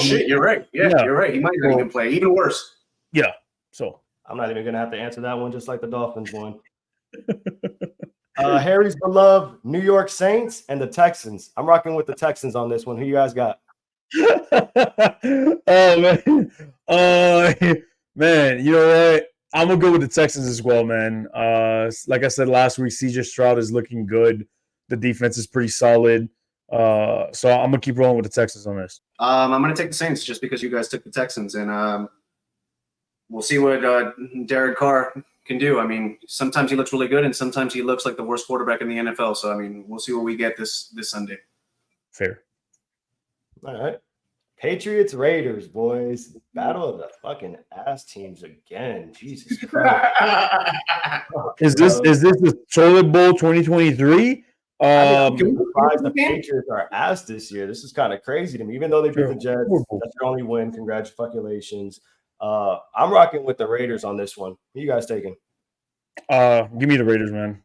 Shit, you're right. Yeah, you're right. He might not even play. Even worse. Yeah, so. I'm not even going to have to answer that one, just like the Dolphins one. Harry's beloved New York Saints and the Texans. I'm rocking with the Texans on this one. Who you guys got? Man, you know what? I'm gonna go with the Texans as well, man. Like I said last week, CJ Stroud is looking good. The defense is pretty solid. So I'm gonna keep rolling with the Texans on this. I'm gonna take the Saints just because you guys took the Texans, and we'll see what Derek Carr can do. I mean, sometimes he looks really good, and sometimes he looks like the worst quarterback in the NFL. So I mean, we'll see what we get this Sunday. Fair. All right. Patriots, Raiders, boys. Battle of the fucking ass teams again. Jesus Christ. Is this the Toilet Bowl 2023? I'm surprised the Patriots are ass this year. This is kind of crazy to me. Even though they beat the Jets, that's your only win. Congratulations. I'm rocking with the Raiders on this one. Who you guys taking? Give me the Raiders, man.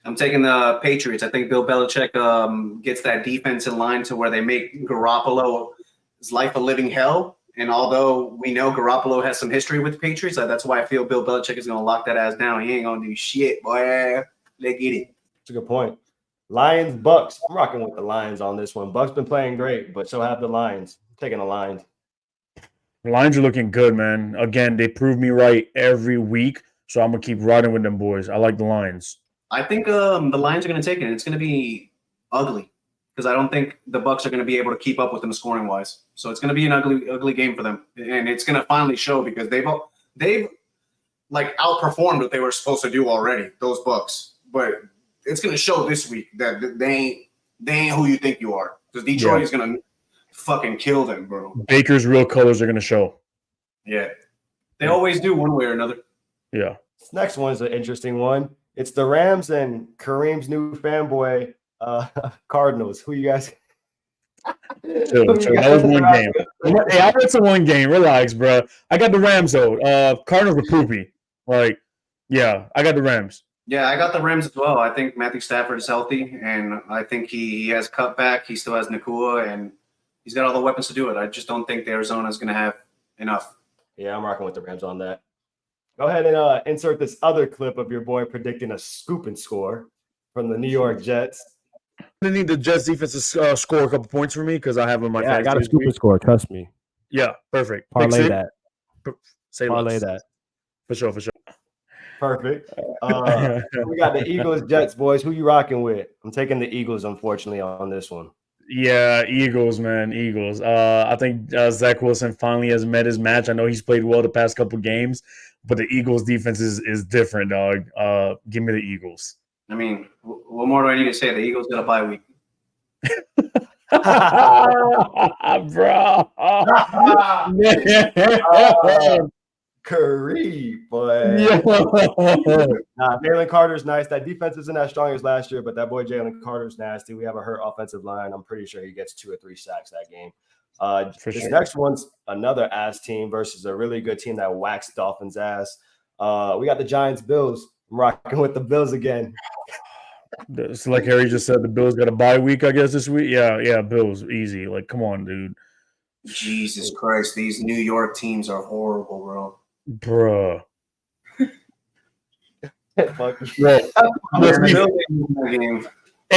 I'm taking the Patriots. I think Bill Belichick gets that defense in line to where they make Garoppolo's life a living hell. And although we know Garoppolo has some history with the Patriots, that's why I feel Bill Belichick is going to lock that ass down. He ain't going to do shit, boy. Let's get it. That's a good point. Lions, Bucks. I'm rocking with the Lions on this one. Bucks been playing great, but so have the Lions. I'm taking the Lions. The Lions are looking good, man. Again, they prove me right every week, so I'm gonna keep riding with them boys. I like the Lions. I think the Lions are going to take it. It's going to be ugly because I don't think the Bucks are going to be able to keep up with them scoring wise. So it's going to be an ugly game for them, and it's going to finally show because they've like outperformed what they were supposed to do already. Those Bucks, but it's going to show this week that they ain't who you think you are because Detroit is going to fucking kill them, bro. Baker's real colors are going to show. Yeah, they always do one way or another. Yeah. This next one is an interesting one. It's the Rams and Kareem's new fanboy, Cardinals. Who you guys? Chill. That was one game. Hey, I went to one game. Relax, bro. I got the Rams though. Cardinals were poopy. Like, yeah, I got the Rams. Yeah, I got the Rams as well. I think Matthew Stafford is healthy, and I think he has cutback. He still has Nakua, and he's got all the weapons to do it. I just don't think the Arizona is going to have enough. Yeah, I'm rocking with the Rams on that. Go ahead and insert this other clip of your boy predicting a scoop and score from the New York Jets. I need the Jets defense to score a couple points for me because I have them in my Yeah, I got a fantasy scoop league. and score. Trust me. Yeah, perfect. Parlay that. Say Parlay less. that. For sure. Perfect. We got the Eagles, Jets, boys. Who you rocking with? I'm taking the Eagles, unfortunately, on this one. Yeah, Eagles, man, Eagles. I think Zach Wilson finally has met his match. I know he's played well the past couple games, but the Eagles' defense is different, dog. Give me the Eagles. I mean, what more do I need to say? The Eagles got a bye week. Bro. Curry, boy. Yeah. Jalen Carter's nice. That defense isn't as strong as last year, but that boy Jalen Carter's nasty. We have a hurt offensive line. I'm pretty sure he gets 2 or 3 sacks that game. This next one's another ass team versus a really good team that waxed Dolphins' ass. We got the Giants, Bills. I'm rocking with the Bills again. It's like Harry just said, the Bills got a bye week, I guess, this week. Yeah, Bills, easy. Like, come on, dude. Jesus Christ, these New York teams are horrible, bro. Bruh. Hey,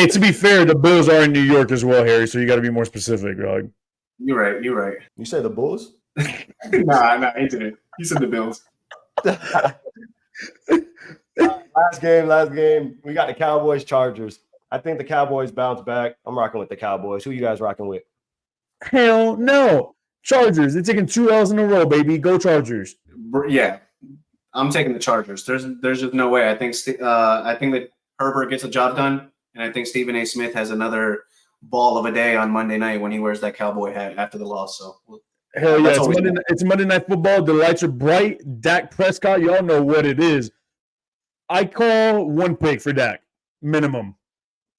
to be fair, the Bills are in New York as well, Harry, so you got to be more specific, dog. You're right. You say the Bulls? Nah, he didn't. He said the Bills. Last game. We got the Cowboys, Chargers. I think the Cowboys bounce back. I'm rocking with the Cowboys. Who you guys rocking with? Hell no. Chargers. They're taking 2 L's in a row, baby. Go Chargers. Yeah, I'm taking the Chargers. There's just no way. I think that Herbert gets a job done, and I think Stephen A. Smith has another ball of a day on Monday night when he wears that cowboy hat after the loss. So hell yeah, it's Monday Night Football. The lights are bright. Dak Prescott, y'all know what it is. I call 1 pick for Dak, minimum.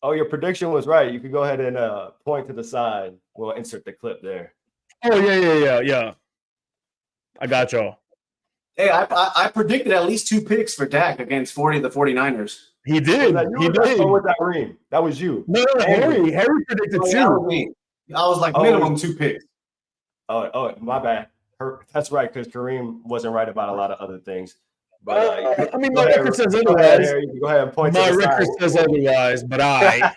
Oh, your prediction was right. You could go ahead and point to the side. We'll insert the clip there. Oh, yeah. I got y'all. Hey, I predicted at least 2 picks for Dak against the 49ers. He did. He did. With that ring. That was you. No, Harry predicted 2. I was like minimum 2 picks. Oh, my bad. That's right, because Kareem wasn't right about a lot of other things. But I mean, my record says otherwise. Go ahead and point. My record says otherwise, but I.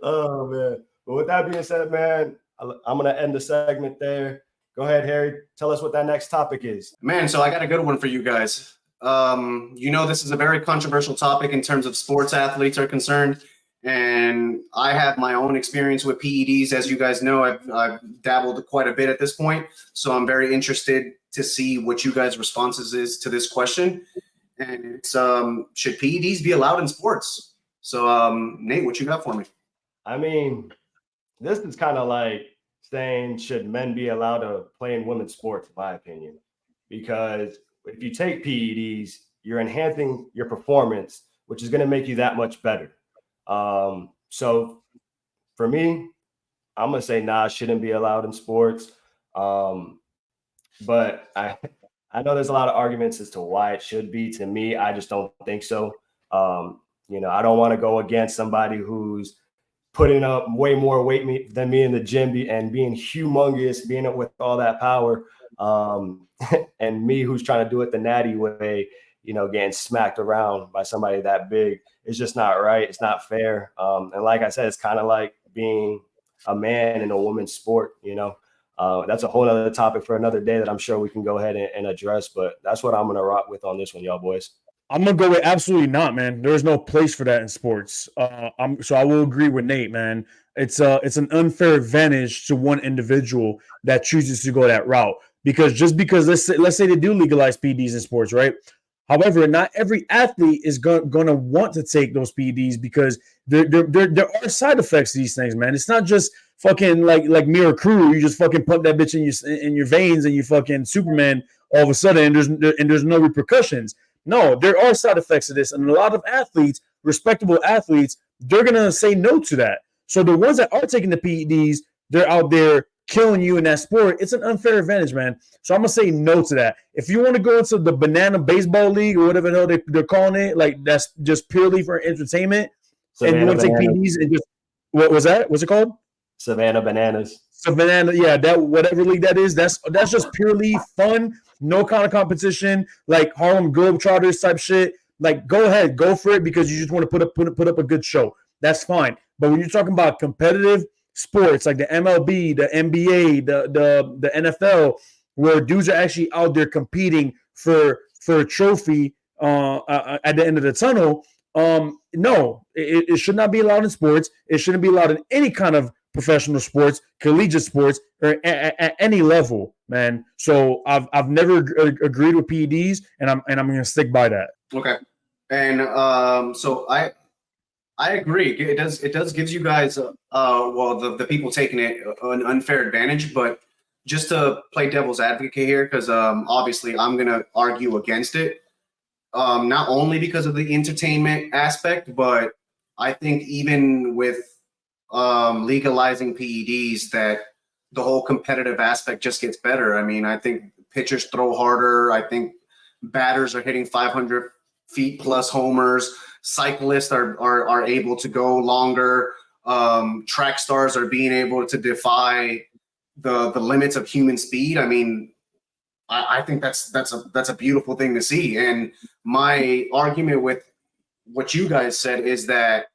Oh man. But with that being said, man, I'm gonna end the segment there. Go ahead, Harry. Tell us what that next topic is. Man, so I got a good one for you guys. This is a very controversial topic in terms of sports athletes are concerned. And I have my own experience with PEDs. As you guys know, I've dabbled quite a bit at this point. So I'm very interested to see what you guys' responses is to this question. And it's, should PEDs be allowed in sports? So, Nate, what you got for me? I mean, this is kind of like saying, should men be allowed to play in women's sports, in my opinion? Because if you take PEDs, you're enhancing your performance, which is going to make you that much better. So for me, I'm going to say, nah, shouldn't be allowed in sports. But I know there's a lot of arguments as to why it should be. To me, I just don't think so. I don't want to go against somebody who's putting up way more weight than me in the gym and being humongous, being up with all that power. And me who's trying to do it the natty way, getting smacked around by somebody that big. It's just not right. It's not fair. And like I said, it's kind of like being a man in a woman's sport, that's a whole other topic for another day that I'm sure we can go ahead and address. But that's what I'm going to rock with on this one, y'all boys. I'm gonna go with absolutely not, man. There is no place for that in sports. So I will agree with Nate, man. It's an unfair advantage to one individual that chooses to go that route. Because just because let's say they do legalize PEDs in sports, right? However, not every athlete is going to want to take those PEDs because there are side effects to these things, man. It's not just fucking like Mirror Crew. You just fucking pump that bitch in your veins and you fucking Superman all of a sudden and there's no repercussions. No, there are side effects to this, and a lot of athletes, respectable athletes, they're gonna say no to that. So the ones that are taking the PEDs, they're out there killing you in that sport. It's an unfair advantage, man. So I'm gonna say no to that. If you want to go into the banana baseball league or whatever the hell they're calling it, like that's just purely for entertainment, and you want to take PEDs and just what was that? What's it called? Savannah Bananas. Savannah, yeah, that whatever league that is, that's just purely fun, no kind of competition, like Harlem Globetrotters type shit. Like, go ahead, go for it because you just want to put up a good show. That's fine. But when you're talking about competitive sports like the MLB, the NBA, the NFL, where dudes are actually out there competing for a trophy at the end of the tunnel, no, it should not be allowed in sports. It shouldn't be allowed in any kind of professional sports, collegiate sports, or at any level, man. So I've never agreed with PEDs, and I'm going to stick by that. Okay, and so I agree. It does gives you guys the people taking it an unfair advantage, but just to play devil's advocate here, because obviously I'm going to argue against it, not only because of the entertainment aspect, but I think even with legalizing PEDs, that the whole competitive aspect just gets better. I mean, I think pitchers throw harder. I think batters are hitting 500 feet plus homers. Cyclists are able to go longer. Track stars are being able to defy the limits of human speed. I mean, I think that's a beautiful thing to see. And my argument with what you guys said is that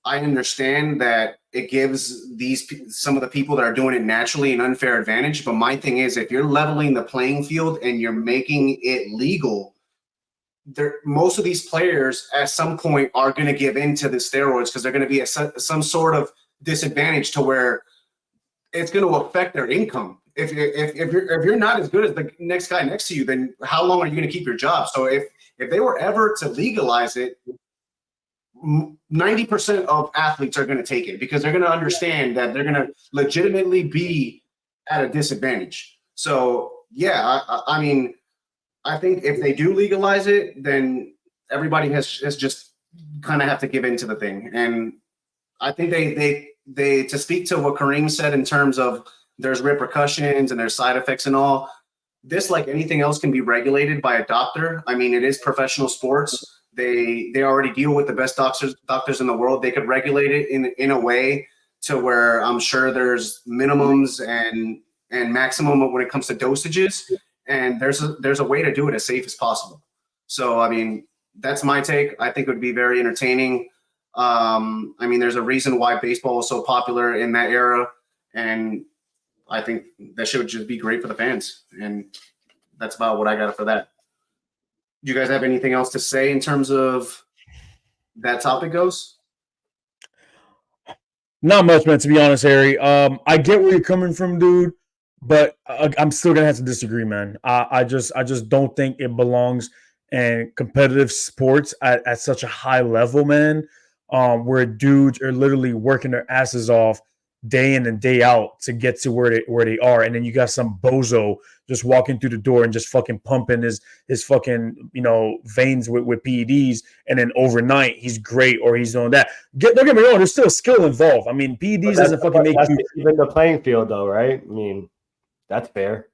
I understand that it gives some of the people that are doing it naturally an unfair advantage. But my thing is, if you're leveling the playing field and you're making it legal, most of these players at some point are going to give in to the steroids because they're going to be at some sort of disadvantage to where it's going to affect their income. If you're not as good as the next guy next to you, then how long are you going to keep your job? So if they were ever to legalize it, 90% of athletes are going to take it because they're going to understand that they're going to legitimately be at a disadvantage. So yeah, I mean, I think if they do legalize it, then everybody has just kind of have to give in to the thing. And I think they to speak to what Kareem said in terms of there's repercussions and there's side effects and all, this, like anything else, can be regulated by a doctor. I mean, it is professional sports. They already deal with the best doctors in the world. They could regulate it in a way to where I'm sure there's minimums and maximum when it comes to dosages. And there's a way to do it as safe as possible. So, I mean, that's my take. I think it would be very entertaining. I mean, there's a reason why baseball was so popular in that era. And I think that should just be great for the fans. And that's about what I got for that. Do you guys have anything else to say in terms of that topic goes? Not much, man, to be honest, Harry. I get where you're coming from, dude, but I'm still gonna have to disagree, man. I just don't think it belongs in competitive sports at such a high level, man. Where dudes are literally working their asses off day in and day out to get to where they are, and then you got some bozo just walking through the door and just fucking pumping his fucking veins with PEDs, and then overnight he's great or he's doing that. Don't get me wrong, there's still skill involved. I mean, PEDs doesn't fucking make you even the playing field though, right? I mean, that's fair.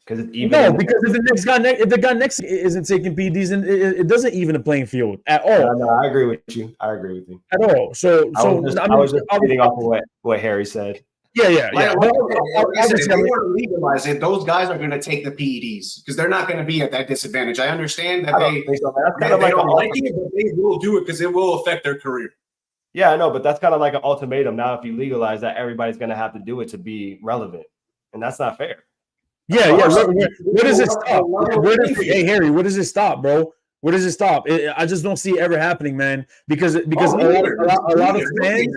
Because it's even. No, because if the guy next isn't taking PEDs, then it doesn't even the playing field at all. No, I agree with you. At all. So I was just reading off of what Harry said. Yeah. Like I said, if Obviously, they were to legalize it, those guys are going to take the PEDs because they're not going to be at that disadvantage. I understand that they don't like it, but they will do it because it will affect their career. Yeah, I know, but that's kind of like an ultimatum. Now, if you legalize that, everybody's going to have to do it to be relevant, and that's not fair. Yeah. Where does it stop? Hey, Harry, where does it stop, bro? Where does it stop? I just don't see it ever happening, man. Because a lot of fans,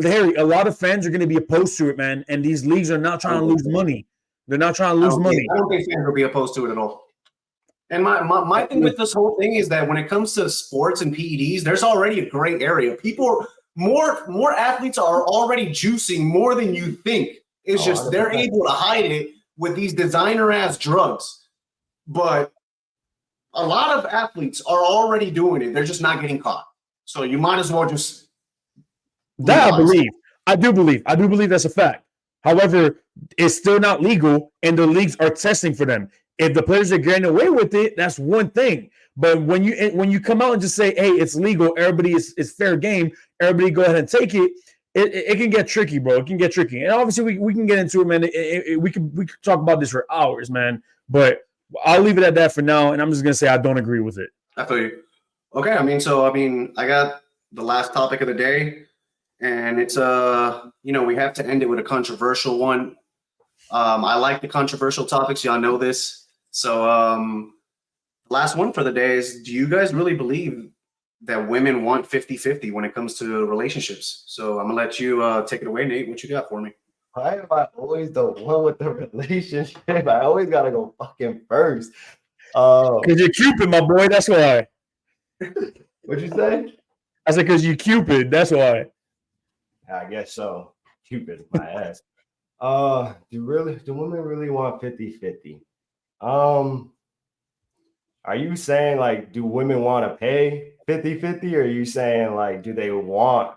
Harry, a lot of fans are going to be opposed to it, man. And these leagues are not trying to lose money. They're not trying to lose money. I don't think fans will be opposed to it at all. And my thing with this whole thing is that when it comes to sports and PEDs, there's already a gray area. People, more athletes are already juicing more than you think. It's just they're able to hide it with these designer ass drugs. But a lot of athletes are already doing it. They're just not getting caught. So you might as well just. That I do believe that's a fact. However, it's still not legal, and the leagues are testing for them. If the players are getting away with it, that's one thing. But when you come out and just say, "Hey, it's legal," everybody is fair game. Everybody go ahead and take it. It can get tricky, bro. It can get tricky, and obviously we can get into it, man. We could talk about this for hours, man. But I'll leave it at that for now, and I'm just gonna say I don't agree with it. I feel you. Okay, I got the last topic of the day. And it's we have to end it with a controversial one. I like the controversial topics. Y'all know this. So last one for the day is, do you guys really believe that women want 50-50 when it comes to relationships? So I'm gonna let you take it away, Nate. What you got for me? Why am I always the one with the relationship? I always gotta go fucking first. Because you're Cupid, my boy. That's why. What'd you say? I said because you Cupid. That's why. I guess so. Cupid, my ass. Do women really want 50-50? Are you saying like, do women want to pay 50-50? Or are you saying like, do they want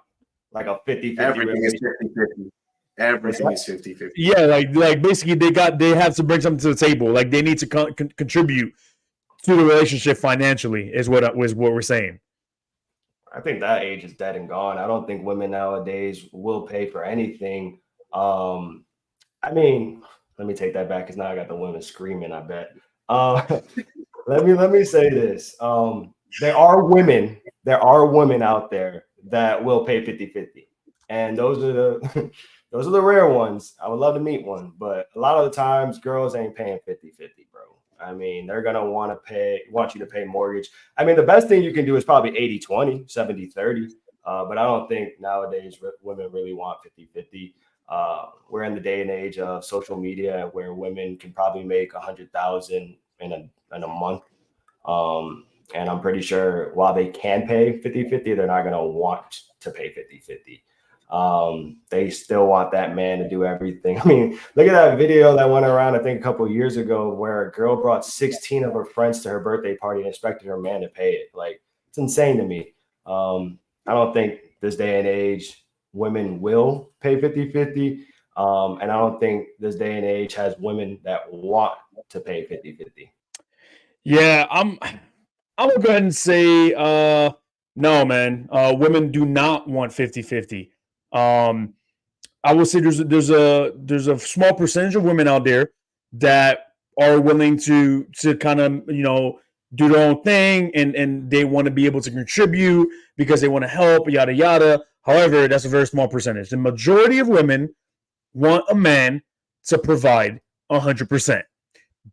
like a 50-50? Everything is 50-50. Everything is 50-50. Yeah, like basically they have to bring something to the table. Like they need to contribute to the relationship financially is what we're saying. I think that age is dead and gone. I don't think women nowadays will pay for anything. Let me take that back because now I got the women screaming, I bet. Let me say this. There are women out there that will pay 50-50. And those are the rare ones. I would love to meet one, but a lot of the times girls ain't paying 50-50, bro. I mean, they're going to want you to pay mortgage. I mean, the best thing you can do is probably 80-20, 70-30. But I don't think nowadays women really want 50-50. We're in the day and age of social media where women can probably make $100,000 in a month. And I'm pretty sure while they can pay 50-50, they're not going to want to pay 50-50. They still want that man to do everything. I mean, look at that video that went around, I think a couple of years ago, where a girl brought 16 of her friends to her birthday party and expected her man to pay it. Like, it's insane to me. I don't think this day and age women will pay 50-50. And I don't think this day and age has women that want to pay 50-50. Yeah, I'm gonna go ahead and say no, man. Women do not want 50-50. I will say there's a small percentage of women out there that are willing to kind of do their own thing and they want to be able to contribute because they want to help, yada yada. However, that's a very small percentage. The majority of women want a man to provide 100%.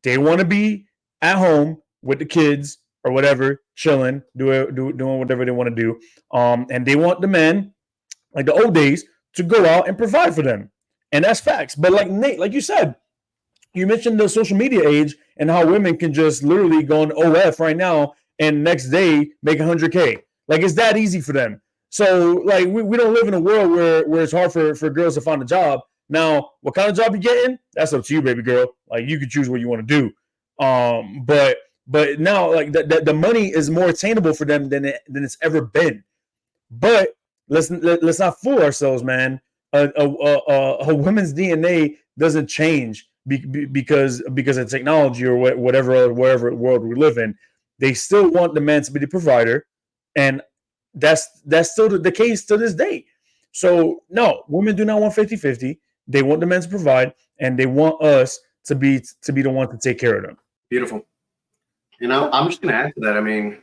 They want to be at home with the kids or whatever, chilling, doing whatever they want to do. And they want the man, like the old days, to go out and provide for them. And that's facts. But like Nate, like you said, you mentioned the social media age and how women can just literally go on OF right now and next day make 100K. Like it's that easy for them. So like we don't live in a world where it's hard for girls to find a job. Now, what kind of job you getting? That's up to you, baby girl. Like you can choose what you want to do. But now like the money is more attainable for them than it's ever been. But let's not fool ourselves, man. A woman's DNA doesn't change because of technology or whatever world we live in, they still want the man to be the provider, and that's still the case to this day. So no, women do not want 50-50. They want the men to provide, and they want us to be the one to take care of them. Beautiful. You know, I'm just gonna add to that. I mean,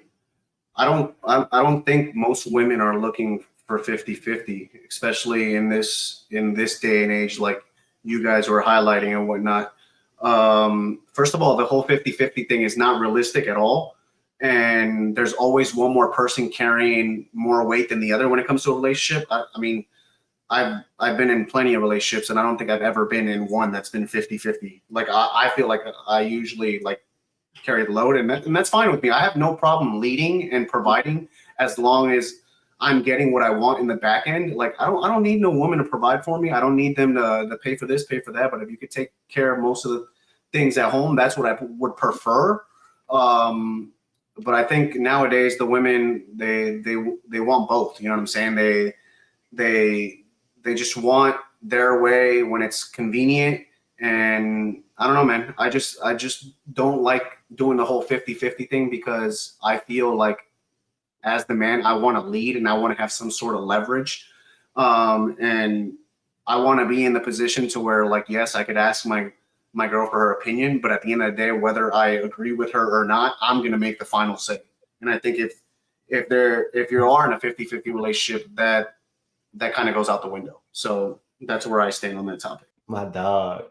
I don't think most women are looking for 50-50, especially in this day and age, like you guys were highlighting and whatnot. First of all, the whole 50-50 thing is not realistic at all. And there's always one more person carrying more weight than the other when it comes to a relationship. I mean, I've been in plenty of relationships, and I don't think I've ever been in one that's been 50-50. Like I feel like I usually like carry the load, and that's fine with me. I have no problem leading and providing as long as I'm getting what I want in the back end. Like I don't need no woman to provide for me. I don't need them to pay for this, pay for that. But if you could take care of most of the things at home, that's what I would prefer. But I think nowadays the women they want both. You know what I'm saying? They just want their way when it's convenient. And I don't know, man. I just don't like doing the whole 50-50 thing, because I feel like as the man, I want to lead and I want to have some sort of leverage. And I want to be in the position to where, like, yes, I could ask my girl for her opinion, but at the end of the day, whether I agree with her or not, I'm going to make the final say. And I think if you are in a 50-50 relationship, that kind of goes out the window. So that's where I stand on that topic. My dog.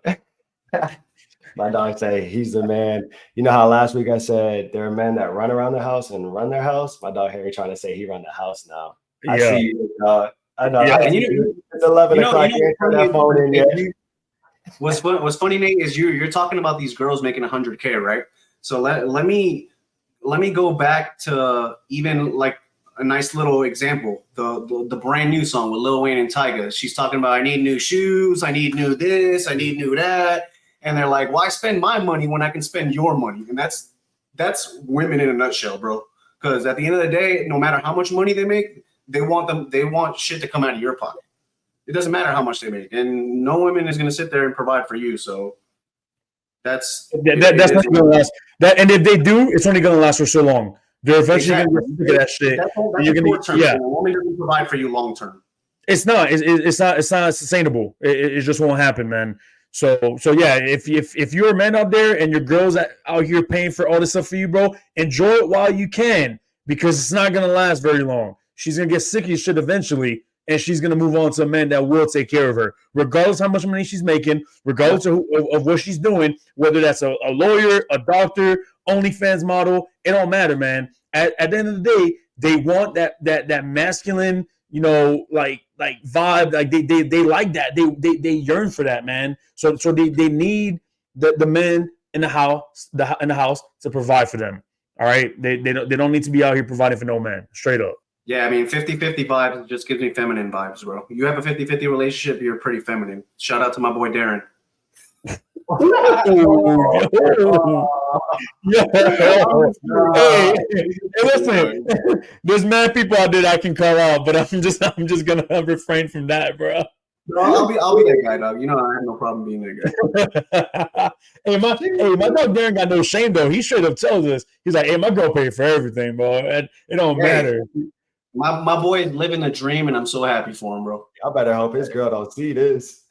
My dog say he's the man. You know how last week I said there are men that run around the house and run their house? My dog Harry trying to say he run the house now. I see you, dog. I know. Yeah. It's 11 o'clock. You ain't turn that phone in yet. What's funny, Nate, is you're talking about these girls making 100K, right? So let me go back to even like a nice little example. The brand new song with Lil Wayne and Tyga. She's talking about, I need new shoes, I need new this, I need new that. And they're like, why spend my money when I can spend your money? And that's women in a nutshell, bro. Because at the end of the day, no matter how much money they make, they want shit to come out of your pocket. It doesn't matter how much they make, and no woman is going to sit there and provide for you. So that's not going to last. And if they do, it's only going to last for so long. They're eventually going to get sick of that shit. That's a woman doesn't provide for you long term. It's not. It's not sustainable. It just won't happen, man. So yeah, if you're a man out there and your girl's out here paying for all this stuff for you, bro, enjoy it while you can, because it's not gonna last very long. She's gonna get sick of your shit eventually, and she's gonna move on to a man that will take care of her, regardless how much money she's making, regardless of what she's doing, whether that's a lawyer, a doctor, OnlyFans model. It don't matter, man. At the end of the day, they want that masculine, you know, like vibe. Like they like that. They yearn for that, man. So they need the men in the house to provide for them. All right. They don't need to be out here providing for no man. Straight up. Yeah, I mean, 50-50 vibes just gives me feminine vibes, bro. You have a 50-50 relationship, you're pretty feminine. Shout out to my boy Darren. Hey, listen, there's mad people out there that I can call out, but I'm just gonna refrain from that, bro. No, I'll be that guy, dog. You know, I have no problem being that guy. hey, my dog Darren got no shame though. He straight up tells us, he's like, "Hey, my girl paid for everything, bro. And it don't matter." My boy is living a dream, and I'm so happy for him, bro. I better hope his girl don't see this.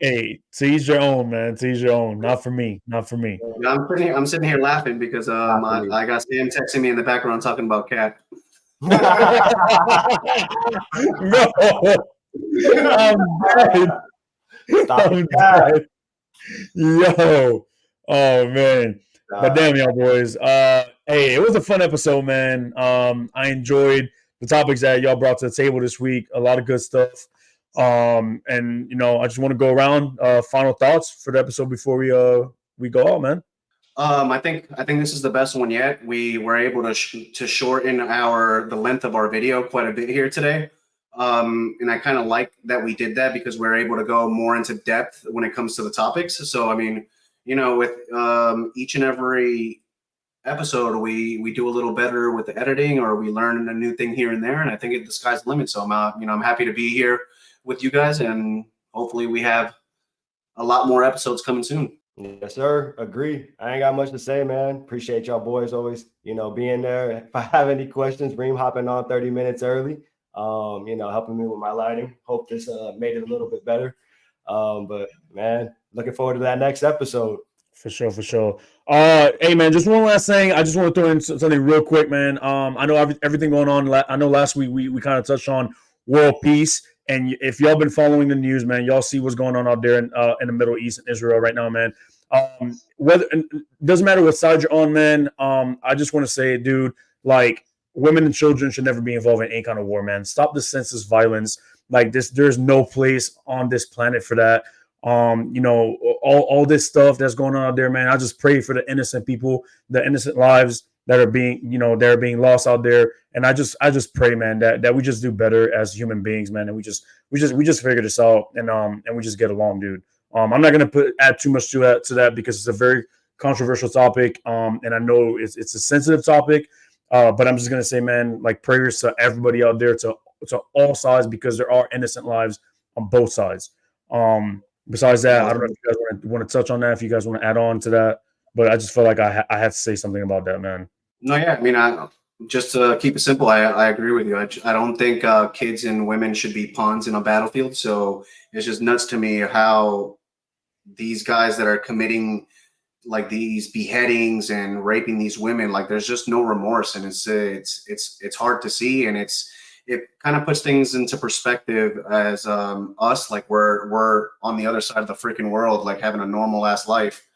Hey, to each your own, man. To each your own. Not for me. Not for me. Yeah, I'm sitting here laughing because I got Sam texting me in the background talking about cat. No. I'm dead. Yo. Oh man. But damn, y'all boys. Hey, it was a fun episode, man. I enjoyed the topics that y'all brought to the table this week. A lot of good stuff. And you know, I just want to go around final thoughts for the episode before we go out, man. I think this is the best one yet. We were able to shorten the length of our video quite a bit here today. And I kind of like that we did that because we're able to go more into depth when it comes to the topics. So, I mean, you know, with each and every episode, we do a little better with the editing, or we learn a new thing here and there. And I think the sky's the limit. So I'm happy to be here with you guys, and hopefully we have a lot more episodes coming soon. Yes, sir. Agree. I ain't got much to say, man. Appreciate y'all boys always, being there. If I have any questions, Reem hopping on 30 minutes early, helping me with my lighting. Hope this made it a little bit better. But man, looking forward to that next episode. For sure. Hey man, just one last thing. I just want to throw in something real quick, man. I know everything going on. I know last week we kind of touched on world peace, and if y'all been following the news, man, y'all see what's going on out there in the Middle East and Israel right now, man. Whether doesn't matter what side you're on, man. I just want to say, dude, like women and children should never be involved in any kind of war, man. Stop the senseless violence like this. There's no place on this planet for that. All this stuff that's going on out there, man. I just pray for the innocent people, the innocent lives that are being lost out there. And I just pray, man, that we just do better as human beings, man. And we just figure this out and we just get along, dude. I'm not gonna add too much to that because it's a very controversial topic. And I know it's a sensitive topic. But I'm just gonna say, man, like prayers to everybody out there, to all sides, because there are innocent lives on both sides. Besides that, I don't know if you guys want to touch on that, if you guys want to add on to that, but I just felt like I had to say something about that, man. No, yeah, I mean, just to keep it simple, I agree with you. I don't think kids and women should be pawns in a battlefield. So it's just nuts to me how these guys that are committing like these beheadings and raping these women, like there's just no remorse, and it's hard to see, and it kind of puts things into perspective as us, like we're on the other side of the freaking world, like having a normal ass life,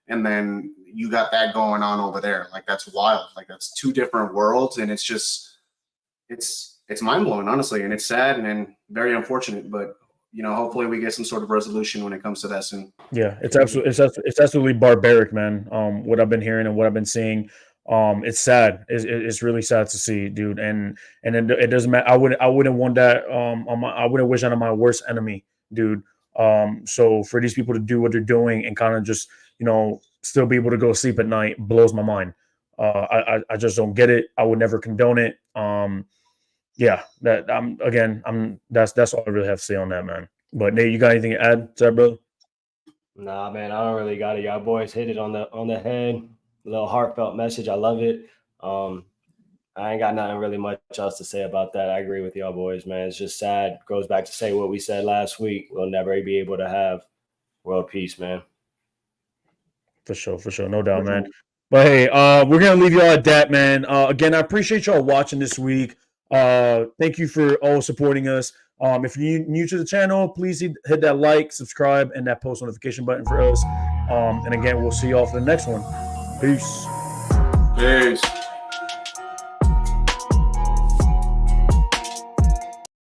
and then you got that going on over there. Like that's wild. Like that's two different worlds, and it's just it's mind blowing, honestly, and it's sad and very unfortunate. But hopefully we get some sort of resolution when it comes to that soon. Yeah, it's absolutely barbaric, man. What I've been hearing and what I've been seeing. It's sad. It's really sad to see, dude. And it doesn't matter. I wouldn't want that. I wouldn't wish that on my worst enemy, dude. So for these people to do what they're doing and kind of just, still be able to go sleep at night blows my mind. I just don't get it. I would never condone it. Yeah, that's all I really have to say on that, man. But Nate, you got anything to add to that, brother? Nah, man, I don't really got it. Y'all boys hit it on the head. A little heartfelt message. I love it. I ain't got nothing really much else to say about that. I agree with y'all boys, man. It's just sad. Goes back to say what we said last week. We'll never be able to have world peace, man. For sure. No doubt, man. But hey, we're going to leave y'all at that, man. Again, I appreciate y'all watching this week. Thank you for all supporting us. If you're new to the channel, please hit that like, subscribe, and that post notification button for us. And again, we'll see y'all for the next one. Peace.